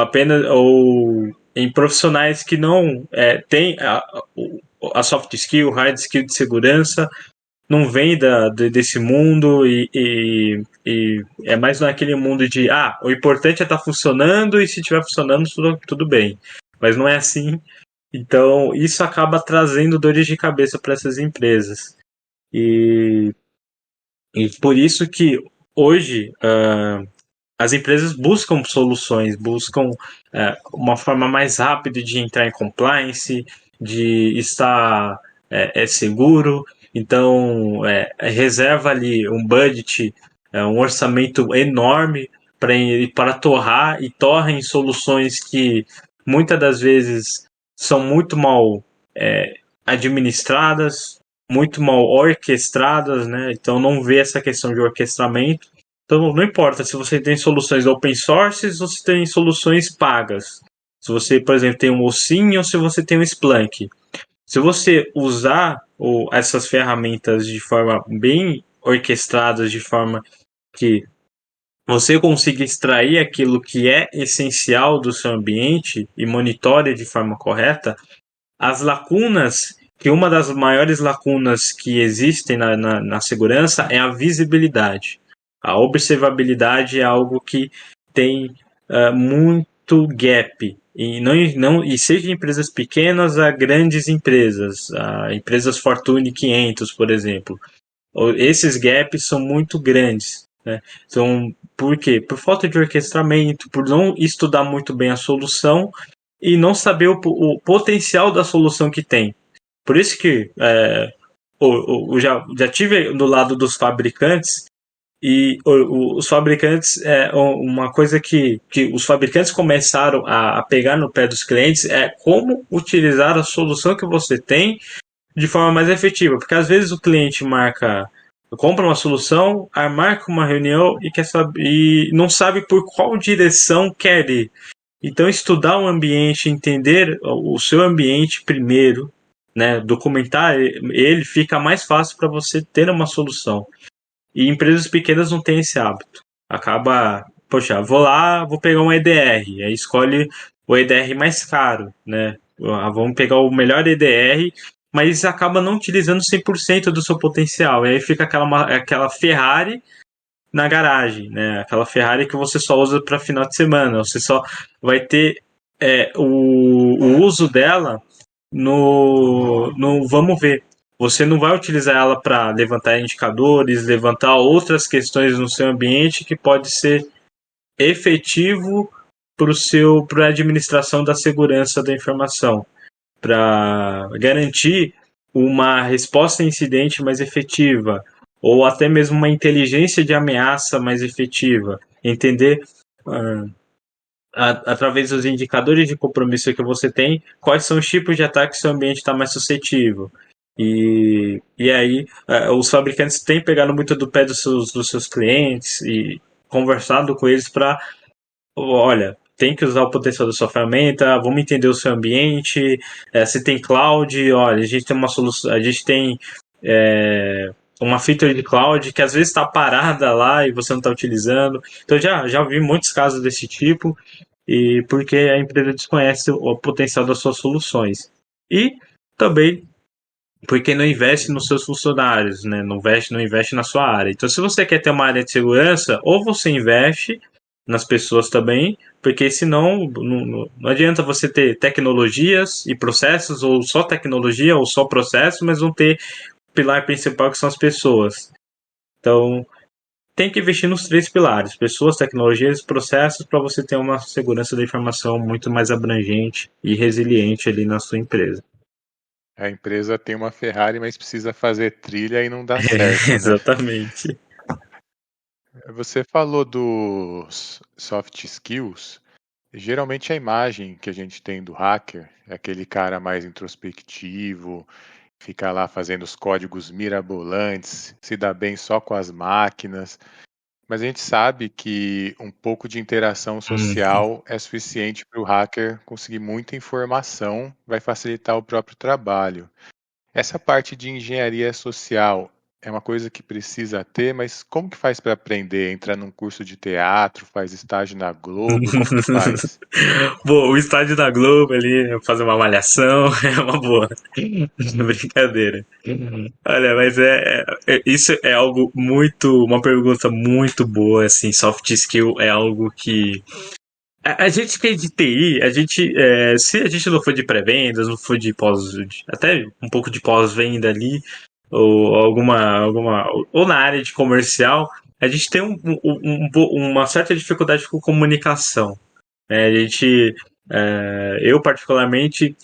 em profissionais que não têm a soft skill, hard skill de segurança, não vem desse mundo e é mais naquele mundo de o importante é estar funcionando e se estiver funcionando tudo bem. Mas não é assim. Então, isso acaba trazendo dores de cabeça para essas empresas. E por isso que hoje as empresas buscam soluções, buscam uma forma mais rápida de entrar em compliance, de estar seguro. Então, reserva ali um budget, um orçamento enorme para torrar e torra em soluções que muitas das vezes são muito mal administradas, muito mal orquestradas, né? Então não vê essa questão de orquestramento. Então não importa se você tem soluções open source ou se tem soluções pagas. Se você, por exemplo, tem um Ossinho ou se você tem um Splunk. Se você usar essas ferramentas de forma bem orquestradas, de forma que você consiga extrair aquilo que é essencial do seu ambiente e monitore de forma correta, as lacunas, que uma das maiores lacunas que existem na segurança é a visibilidade. A observabilidade é algo que tem muito gap. E seja empresas pequenas a grandes empresas, empresas Fortune 500, por exemplo. Esses gaps são muito grandes. Né? Então, por quê? Por falta de orquestramento, por não estudar muito bem a solução e não saber o potencial da solução que tem. Por isso que eu já tive do lado dos fabricantes e os fabricantes uma coisa que os fabricantes começaram a pegar no pé dos clientes é como utilizar a solução que você tem de forma mais efetiva, porque às vezes o cliente compra uma solução, marca uma reunião e quer saber, e não sabe por qual direção quer ir. Então, estudar o ambiente, entender o seu ambiente primeiro, né, documentar ele, fica mais fácil para você ter uma solução. E empresas pequenas não têm esse hábito. Acaba, poxa, vou pegar um EDR, aí escolhe o EDR mais caro, né? Vamos pegar o melhor EDR, mas acaba não utilizando 100% do seu potencial. E aí fica aquela Ferrari na garagem, né? Aquela Ferrari que você só usa para final de semana. Você só vai ter o uso dela no vamos ver. Você não vai utilizar ela para levantar indicadores, levantar outras questões no seu ambiente que pode ser efetivo para a administração da segurança da informação, para garantir uma resposta a incidente mais efetiva, ou até mesmo uma inteligência de ameaça mais efetiva. Entender através dos indicadores de compromisso que você tem, quais são os tipos de ataque que seu ambiente está mais suscetível. E aí os fabricantes têm pegado muito do pé dos seus clientes e conversado com eles para, olha, tem que usar o potencial da sua ferramenta, vamos entender o seu ambiente, se tem cloud, olha, a gente tem uma solução, a gente tem uma feature de cloud que às vezes está parada lá e você não está utilizando. Então já vi muitos casos desse tipo, e porque a empresa desconhece o potencial das suas soluções. E também porque não investe nos seus funcionários, né? Não investe na sua área. Então, se você quer ter uma área de segurança, ou você investe nas pessoas também, porque senão não adianta você ter tecnologias e processos, ou só tecnologia, ou só processo, mas não ter o pilar principal que são as pessoas. Então, tem que investir nos 3 pilares: pessoas, tecnologias e processos, para você ter uma segurança da informação muito mais abrangente e resiliente ali na sua empresa. A empresa tem uma Ferrari, mas precisa fazer trilha e não dá certo, né? Exatamente. Você falou dos soft skills. Geralmente a imagem que a gente tem do hacker é aquele cara mais introspectivo, fica lá fazendo os códigos mirabolantes, se dá bem só com as máquinas. Mas a gente sabe que um pouco de interação social é suficiente para o hacker conseguir muita informação, vai facilitar o próprio trabalho. Essa parte de engenharia social é uma coisa que precisa ter, mas como que faz para aprender? Entra num curso de teatro, faz estágio na Globo, como que faz? Bom, o estádio da Globo ali, fazer uma malhação, é uma boa. Brincadeira. Olha, mas isso é algo muito, uma pergunta muito boa, assim, soft skill é algo que a gente que é de TI, se a gente não for de pré-vendas, não for de até um pouco de pós-venda ali, ou ou na área de comercial, a gente tem uma certa dificuldade com comunicação. Né? Eu particularmente,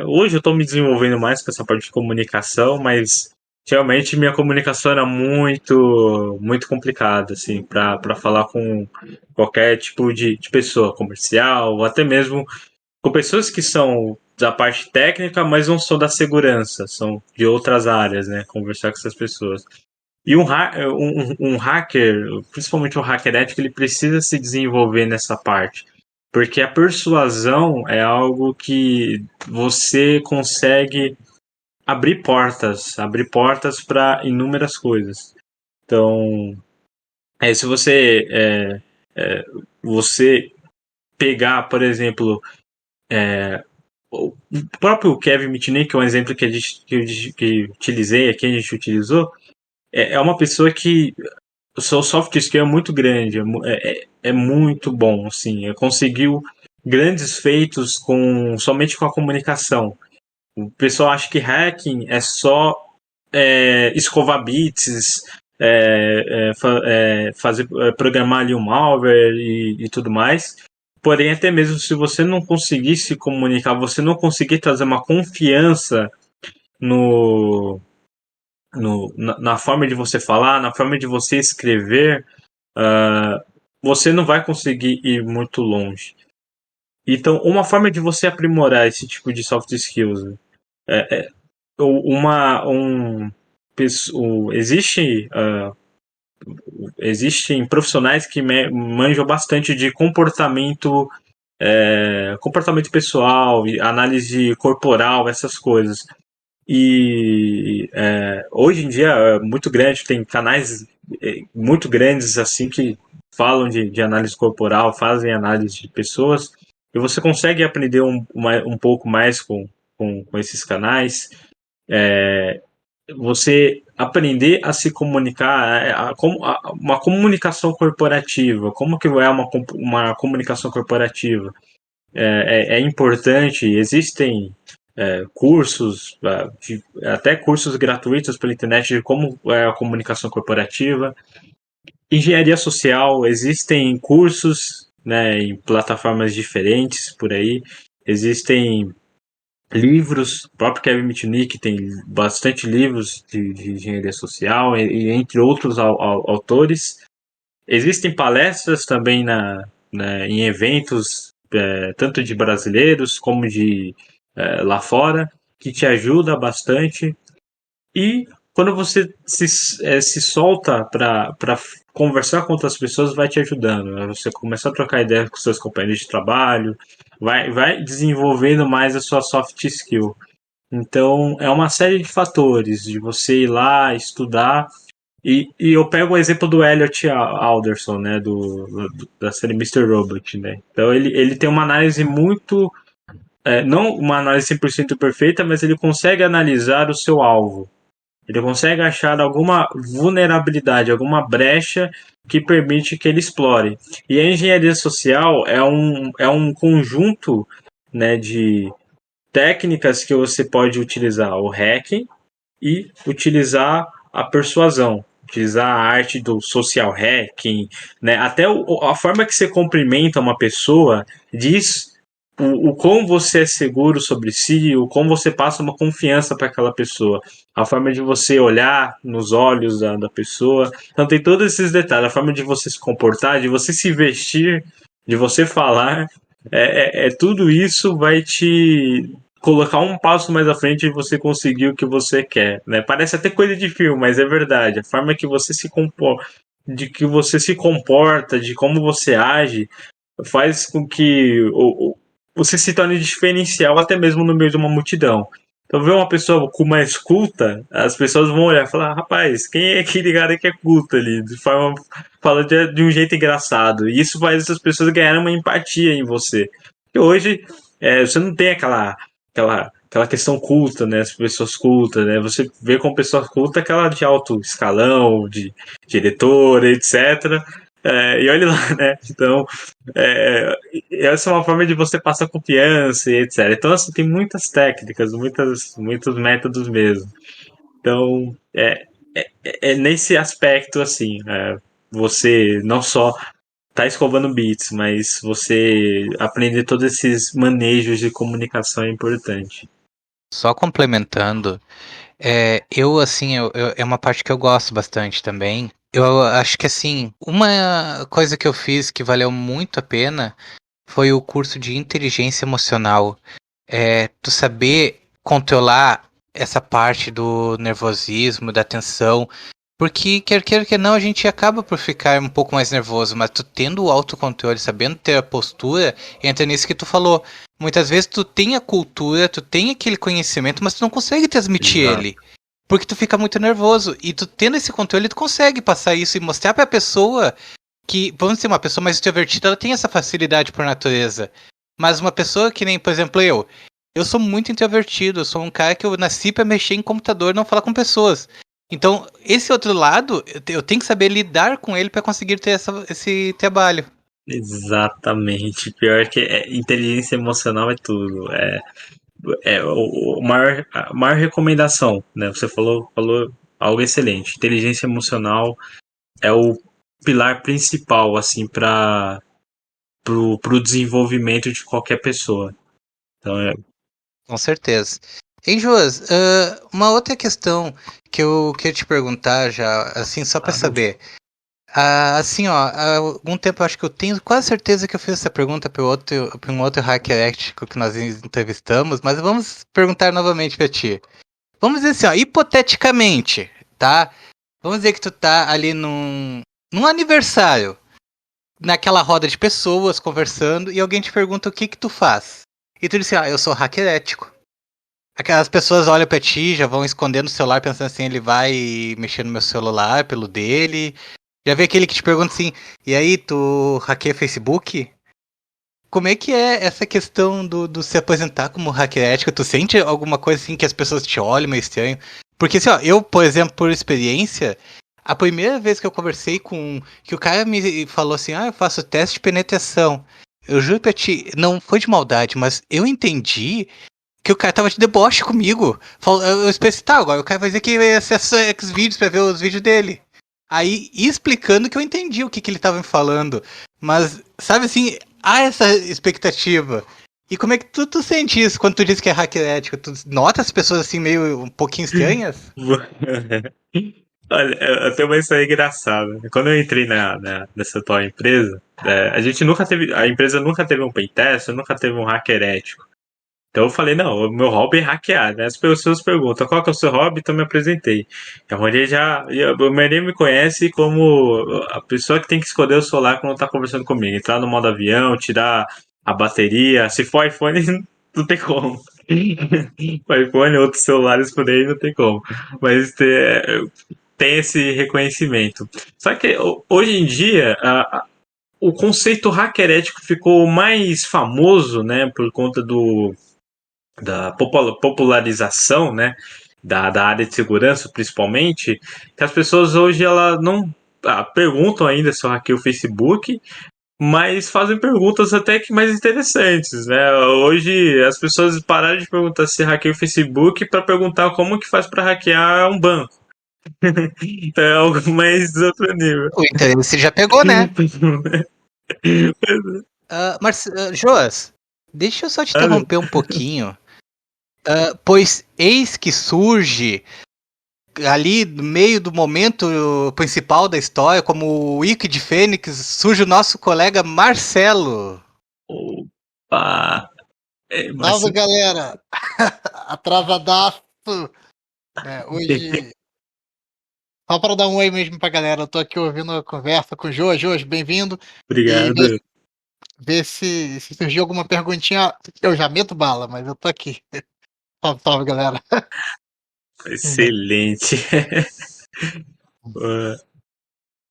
hoje eu estou me desenvolvendo mais com essa parte de comunicação, mas realmente minha comunicação era muito, muito complicada, assim, para falar com qualquer tipo de pessoa comercial, ou até mesmo com pessoas que são da parte técnica, mas não são da segurança, são de outras áreas, né? Conversar com essas pessoas. E um hacker, principalmente um hacker ético, ele precisa se desenvolver nessa parte. Porque a persuasão é algo que você consegue abrir portas para inúmeras coisas. Então, se você pegar, por exemplo, o próprio Kevin Mitnick, que é um exemplo que utilizei aqui, a gente utilizou, é uma pessoa que o seu soft skill é muito grande, é muito bom, assim, conseguiu grandes feitos somente com a comunicação. O pessoal acha que hacking é só escovar bits, programar ali um malware e tudo mais. Porém, até mesmo se você não conseguir se comunicar, você não conseguir trazer uma confiança no, na forma de você falar, na forma de você escrever, você não vai conseguir ir muito longe. Então, uma forma de você aprimorar esse tipo de soft skills existem profissionais que manjam bastante de comportamento pessoal, análise corporal, essas coisas. E hoje em dia é muito grande, tem canais muito grandes assim que falam de análise corporal, fazem análise de pessoas, e você consegue aprender um pouco mais com esses canais. Você aprender a se comunicar, uma comunicação corporativa, como que é uma comunicação corporativa? É importante, existem cursos, até cursos gratuitos pela internet de como é a comunicação corporativa. Engenharia social, existem cursos, né, em plataformas diferentes por aí, existem livros, o próprio Kevin Mitnick tem bastante livros de engenharia social, e entre outros autores. Existem palestras também em eventos, tanto de brasileiros como de lá fora, que te ajuda bastante. E quando você se solta para conversar com outras pessoas, vai te ajudando. Né? Você começa a trocar ideias com seus companheiros de trabalho, vai desenvolvendo mais a sua soft skill. Então, é uma série de fatores, de você ir lá, estudar. E eu pego o exemplo do Elliot Alderson, né, da série Mr. Robot. Né? Então, ele tem uma análise muito... não uma análise 100% perfeita, mas ele consegue analisar o seu alvo. Ele consegue achar alguma vulnerabilidade, alguma brecha que permite que ele explore. E a engenharia social é um conjunto, né, de técnicas que você pode utilizar o hacking e utilizar a persuasão. utilizar a arte do social hacking, né? Até a forma que você cumprimenta uma pessoa diz o como você é seguro sobre si, o como você passa uma confiança para aquela pessoa, a forma de você olhar nos olhos da pessoa. Então tem todos esses detalhes, a forma de você se comportar, de você se vestir, de você falar. Tudo isso vai te colocar um passo mais à frente e você conseguir o que você quer, né? Parece até coisa de filme, mas é verdade. A forma que você se comporta, de que você se comporta, de como você age, faz com que você se torne diferencial até mesmo no meio de uma multidão. Então, ver uma pessoa com mais culta, as pessoas vão olhar e falar: rapaz, quem é aquele cara que é culto ali? De forma, fala de um jeito engraçado. E isso faz essas pessoas ganharem uma empatia em você. E hoje, você não tem aquela questão culta, né? As pessoas cultas, né? Você vê com pessoas cultas aquela de alto escalão, de diretor, etc. E olha lá, né? Então, é, essa é uma forma de você passar confiança e etc. Então, assim, tem muitas técnicas, muitos métodos mesmo. Então, é nesse aspecto, assim, você não só tá escovando bits, mas você aprender todos esses manejos de comunicação é importante. Só complementando, é uma parte que eu gosto bastante também. Eu acho que, assim, uma coisa que eu fiz que valeu muito a pena foi o curso de inteligência emocional. Tu saber controlar essa parte do nervosismo, da tensão. Porque, quer queira que não, a gente acaba por ficar um pouco mais nervoso, mas tu tendo o autocontrole, sabendo ter a postura, entra nisso que tu falou. Muitas vezes tu tem a cultura, tu tem aquele conhecimento, mas tu não consegue transmitir Exato. ele. Porque tu fica muito nervoso. E tu tendo esse controle, tu consegue passar isso e mostrar pra pessoa que, vamos dizer, uma pessoa mais extrovertida, ela tem essa facilidade por natureza. Mas uma pessoa que nem, por exemplo, eu sou muito introvertido, eu sou um cara que eu nasci pra mexer em computador, não falar com pessoas. Então, esse outro lado, eu tenho que saber lidar com ele para conseguir ter esse trabalho. Exatamente. Pior que inteligência emocional é tudo. A maior recomendação, né? Você falou algo excelente. Inteligência emocional é o pilar principal, assim, para pro desenvolvimento de qualquer pessoa. Então, Com certeza. Hein, Joas, uma outra questão que eu queria te perguntar já, assim, só para claro. saber. Assim, ó, há algum tempo eu acho que eu tenho quase certeza que eu fiz essa pergunta para um outro hacker ético que nós entrevistamos, mas vamos perguntar novamente para ti. Vamos dizer assim, ó, hipoteticamente, tá? Vamos dizer que tu tá ali num aniversário, naquela roda de pessoas conversando, e alguém te pergunta o que tu faz. E tu diz assim, eu sou hacker ético. Aquelas pessoas olham pra ti, já vão escondendo o celular, pensando assim, ele vai mexer no meu celular pelo dele. Já vê aquele que te pergunta assim, e aí, tu hackeia Facebook? Como é que é essa questão do se apresentar como hacker ético? Tu sente alguma coisa assim que as pessoas te olham meio estranho? Porque assim, ó, eu, por exemplo, por experiência, a primeira vez que eu conversei que o cara me falou assim, eu faço teste de penetração. Eu juro pra ti, não foi de maldade, mas eu entendi que o cara tava de deboche comigo. Eu pensei, tá, agora o cara vai dizer que acessa Xvideos pra ver os vídeos dele. Aí, explicando que eu entendi o que ele tava me falando. Mas, sabe assim, há essa expectativa. E como é que tu sente isso quando tu diz que é hacker ético? Tu nota as pessoas assim meio um pouquinho estranhas? Olha, eu tenho uma história engraçada. Quando eu entrei nessa atual empresa, a empresa nunca teve um pentest, nunca teve um hacker ético. Então eu falei, não, o meu hobby é hackear, né? As pessoas perguntam, qual que é o seu hobby? Então eu me apresentei. A Maria a Maria me conhece como a pessoa que tem que esconder o celular quando tá conversando comigo. Entrar no modo avião, tirar a bateria. Se for iPhone, não tem como. O iPhone, outros celulares por aí, não tem como. Mas tem esse reconhecimento. Só que hoje em dia, o conceito hacker ético ficou mais famoso, né, por conta da popularização, né, da área de segurança, principalmente, que as pessoas hoje elas não perguntam ainda se eu hackei o Facebook, mas fazem perguntas até que mais interessantes, né? Hoje as pessoas pararam de perguntar se hackei o Facebook para perguntar como que faz para hackear um banco. Então é algo mais outro nível. O interesse já pegou, né? Joas, deixa eu só te interromper um pouquinho. Pois eis que surge ali no meio do momento principal da história, como o Wiki de Fênix, surge o nosso colega Marcelo. Opa! Salve, galera! Atrasadaço! Hoje, só para dar um oi mesmo pra galera, eu tô aqui ouvindo a conversa com o Joas. Joas, bem-vindo. Obrigado. E ver se surgiu alguma perguntinha. Eu já meto bala, mas eu tô aqui. Salve, salve, galera. Excelente.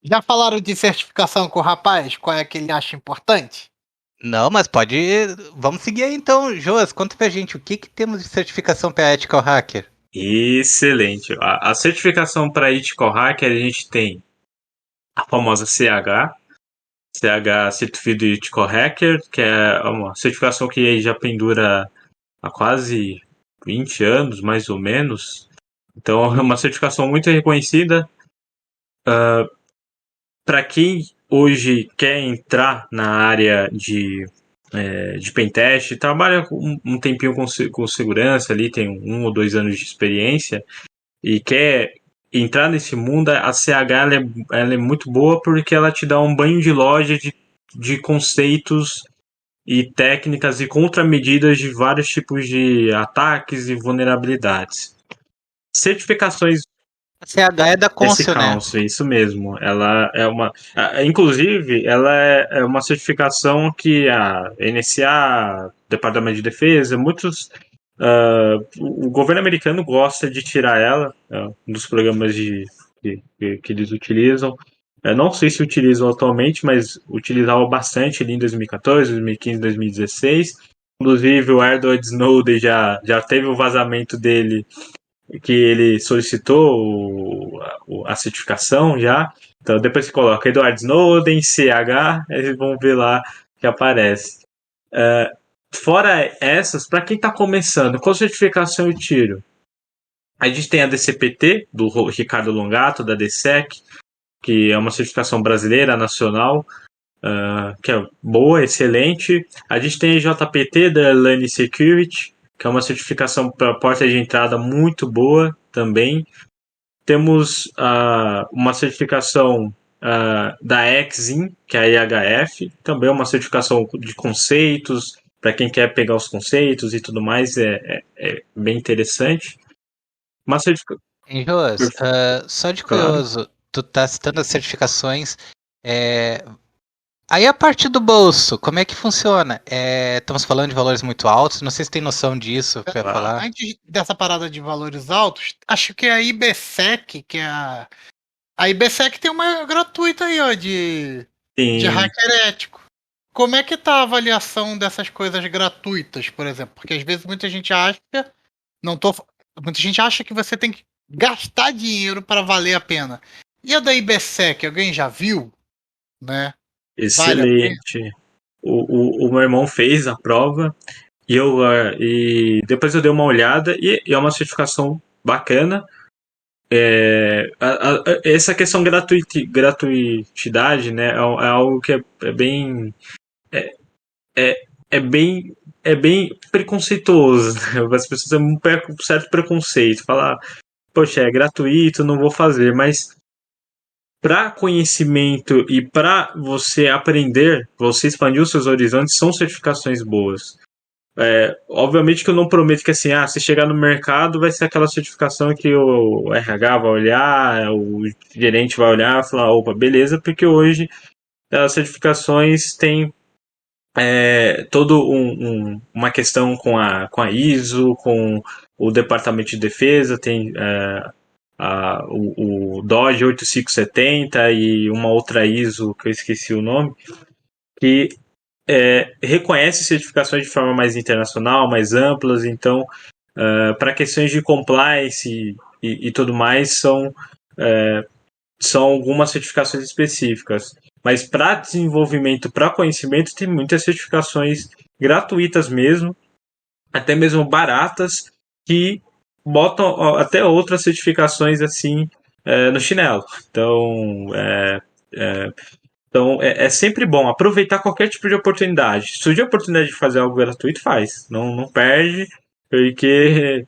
Já falaram de certificação com o rapaz? Qual é que ele acha importante? Não, mas pode. Vamos seguir aí então, Joas. Conta pra gente o que temos de certificação para Ethical Hacker. Excelente. A certificação para Ethical Hacker, a gente tem a famosa CH Certified Ethical Hacker, que é uma certificação que já pendura há quase 20 anos, mais ou menos. Então é uma certificação muito reconhecida. Para quem hoje quer entrar na área de pentest, trabalha um tempinho com segurança ali, tem 1 ou 2 anos de experiência e quer entrar nesse mundo, a CH ela é muito boa porque ela te dá um banho de loja de conceitos e técnicas e contramedidas de vários tipos de ataques e vulnerabilidades. Certificações A CH é da Council, né? Council, isso mesmo. Ela é uma. Inclusive, ela é uma certificação que a NSA, Departamento de Defesa, muitos. O governo americano gosta de tirar ela, um dos programas que eles utilizam. Eu não sei se utilizam atualmente, mas utilizavam bastante ali em 2014, 2015, 2016. Inclusive, o Edward Snowden já teve o vazamento dele que ele solicitou a certificação já. Então, depois que coloca Edward Snowden, CH, eles vão ver lá que aparece. Fora essas, para quem está começando, qual certificação eu tiro? A gente tem a DCPT, do Ricardo Longato, da DSEC, que é uma certificação brasileira, nacional, que é boa, excelente. A gente tem a JPT, da Erlani Security, que é uma certificação para porta de entrada muito boa também. Temos uma certificação da Exim, que é a IHF, também é uma certificação de conceitos, para quem quer pegar os conceitos e tudo mais, é bem interessante. Uma certificação. Joas, só de curioso, tu tá citando as certificações. Aí a parte do bolso, como é que funciona? Estamos falando de valores muito altos, não sei se tem noção disso para falar. Antes dessa parada de valores altos, acho que a IBSEC, que é a IBSEC tem uma gratuita aí, ó, de hacker ético. Como é que tá a avaliação dessas coisas gratuitas, por exemplo? Porque às vezes muita gente acha, muita gente acha que você tem que gastar dinheiro para valer a pena. E a da IBSEC, alguém já viu, né? Excelente. Vale, o meu irmão fez a prova e depois eu dei uma olhada e é uma certificação bacana. Essa questão gratuitidade, né, é algo que é bem bem preconceituoso. As pessoas têm um certo preconceito, falar, poxa, é gratuito, não vou fazer, mas para conhecimento e para você aprender, você expandir os seus horizontes, são certificações boas. Obviamente que eu não prometo que assim, se chegar no mercado vai ser aquela certificação que o RH vai olhar, o gerente vai olhar e falar, opa, beleza, porque hoje as certificações têm toda uma questão com a ISO, com o Departamento de Defesa, tem o DOJ 8570 e uma outra ISO que eu esqueci o nome, que reconhece certificações de forma mais internacional, mais amplas. Então, para questões de compliance e tudo mais, são algumas certificações específicas. Mas para desenvolvimento, para conhecimento, tem muitas certificações gratuitas mesmo, até mesmo baratas, que botam até outras certificações assim no chinelo. Então, é sempre bom aproveitar qualquer tipo de oportunidade. Se surgir a oportunidade de fazer algo gratuito, faz. Não perde, porque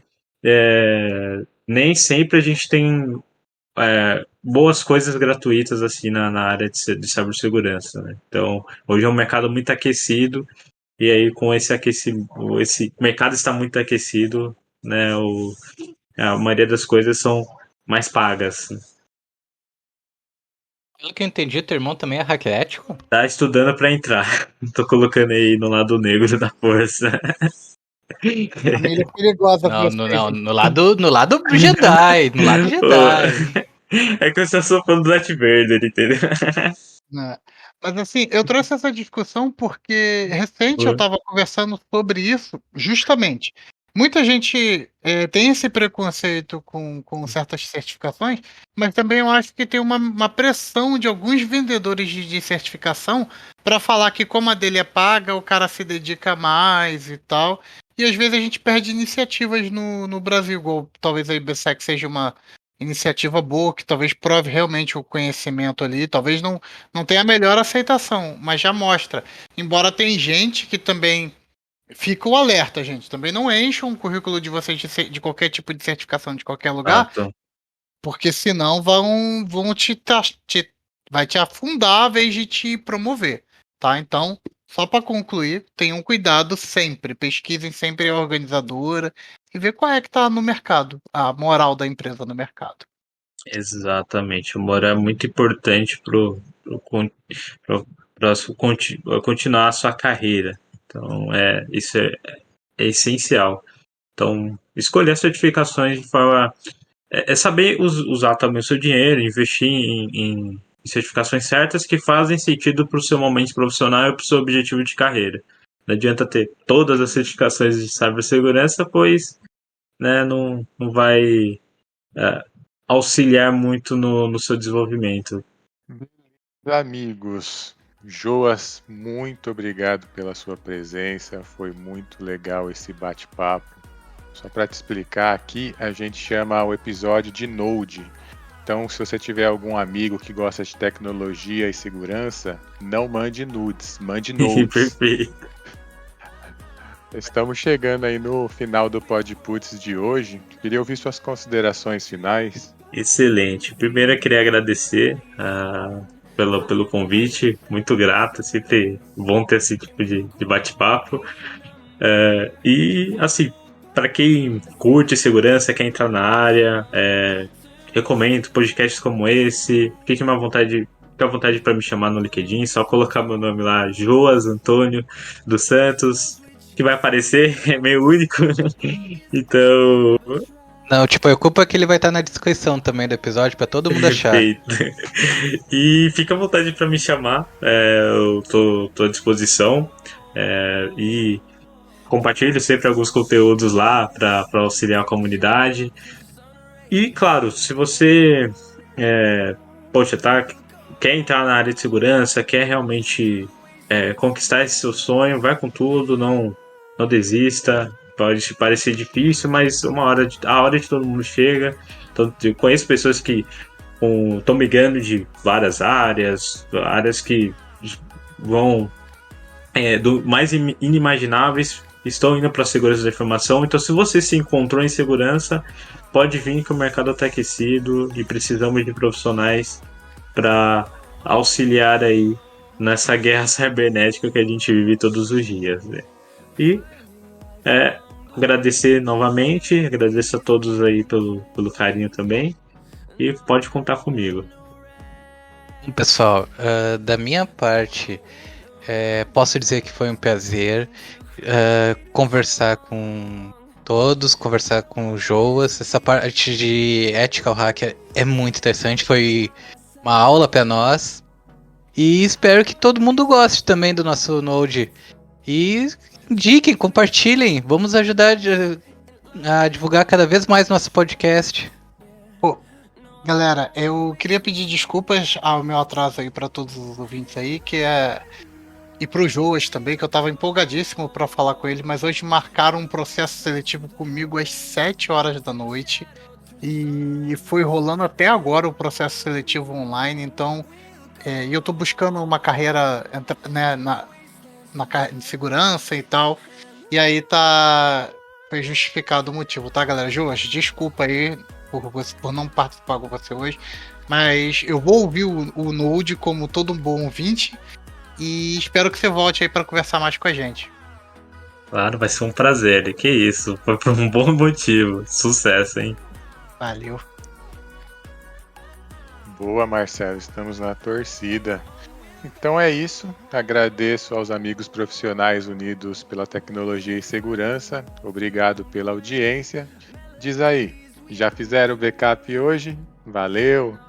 nem sempre a gente tem boas coisas gratuitas assim na área de cibersegurança, né? Então, hoje é um mercado muito aquecido, e aí com esse mercado está muito aquecido, né? A maioria das coisas são mais pagas. Pelo que eu entendi, teu irmão também é hacker ético? Tá estudando para entrar. Tô colocando aí no lado negro da força. Família perigosa pra Não, vocês. no lado Jedi, no lado Jedi. É que eu sou fã do Darth Vader, entendeu? Né? Mas assim, eu trouxe essa discussão porque recente eu estava conversando sobre isso, justamente. Muita gente tem esse preconceito com certas certificações, mas também eu acho que tem uma pressão de alguns vendedores de certificação para falar que como a dele é paga, o cara se dedica mais e tal. E às vezes a gente perde iniciativas no Brasil, igual talvez a IBSEC seja uma iniciativa boa, que talvez prove realmente o conhecimento ali, talvez não tenha a melhor aceitação, mas já mostra. Embora tem gente que também fica o alerta, gente, também não encham um currículo de vocês de qualquer tipo de certificação de qualquer lugar, porque senão vão vai te afundar a vez de te promover, tá? Então, só para concluir, tenham cuidado sempre, pesquisem sempre a organizadora e ver qual é que tá no mercado, a moral da empresa no mercado. Exatamente, o moral é muito importante para continuar a sua carreira. Então, isso é essencial. Então, escolher as certificações de forma. Saber usar também o seu dinheiro, investir em certificações certas que fazem sentido para o seu momento profissional e para o seu objetivo de carreira. Não adianta ter todas as certificações de cibersegurança, pois né, não vai auxiliar muito no seu desenvolvimento. Amigos, Joas, muito obrigado pela sua presença, foi muito legal esse bate-papo. Só para te explicar aqui, a gente chama o episódio de Node. Então, se você tiver algum amigo que gosta de tecnologia e segurança, não mande nudes, mande nodes. Perfeito. Estamos chegando aí no final do Podputs de hoje. Queria ouvir suas considerações finais. Excelente. Primeiro eu queria agradecer pelo convite, muito grato, sempre bom ter esse tipo de bate-papo. E assim, para quem curte segurança, quer entrar na área, recomendo podcasts como esse. Fique à vontade para me chamar no LinkedIn, só colocar meu nome lá, Joas Antônio dos Santos, que vai aparecer, é meio único. Então. Não, te preocupa que ele vai estar na descrição também do episódio para todo mundo achar. E fica à vontade para me chamar, eu tô à disposição. E compartilho sempre alguns conteúdos lá para auxiliar a comunidade. E claro, se você quer entrar na área de segurança, quer realmente conquistar esse seu sonho, vai com tudo, não desista. Pode parecer difícil, mas a hora de todo mundo chega. Então, eu conheço pessoas que estão migrando de várias áreas que vão do mais inimagináveis, estão indo para a segurança da informação. Então, se você se encontrou em segurança, pode vir que o mercado está aquecido e precisamos de profissionais para auxiliar aí nessa guerra cibernética que a gente vive todos os dias, né? E agradecer novamente, agradeço a todos aí pelo carinho também, e pode contar comigo. Pessoal, da minha parte, posso dizer que foi um prazer conversar com todos, conversar com o Joas. Essa parte de Ethical Hacker é muito interessante, foi uma aula para nós, e espero que todo mundo goste também do nosso Node. E indiquem, compartilhem, vamos ajudar a divulgar cada vez mais nosso podcast. Galera, eu queria pedir desculpas ao meu atraso aí para todos os ouvintes aí, e pro Joas também, que eu tava empolgadíssimo para falar com ele, mas hoje marcaram um processo seletivo comigo às 7 horas da noite. E foi rolando até agora o processo seletivo online, então eu tô buscando uma carreira, né, em segurança e tal. E aí foi justificado o motivo, tá, galera? Joas, desculpa aí por não participar com você hoje, mas eu vou ouvir o Node como todo um bom ouvinte e espero que você volte aí para conversar mais com a gente. Claro, vai ser um prazer. Que isso, foi por um bom motivo. Sucesso, hein? Valeu. Boa, Marcelo, estamos na torcida. Então é isso. Agradeço aos amigos profissionais unidos pela tecnologia e segurança. Obrigado pela audiência. Diz aí, já fizeram o backup hoje? Valeu!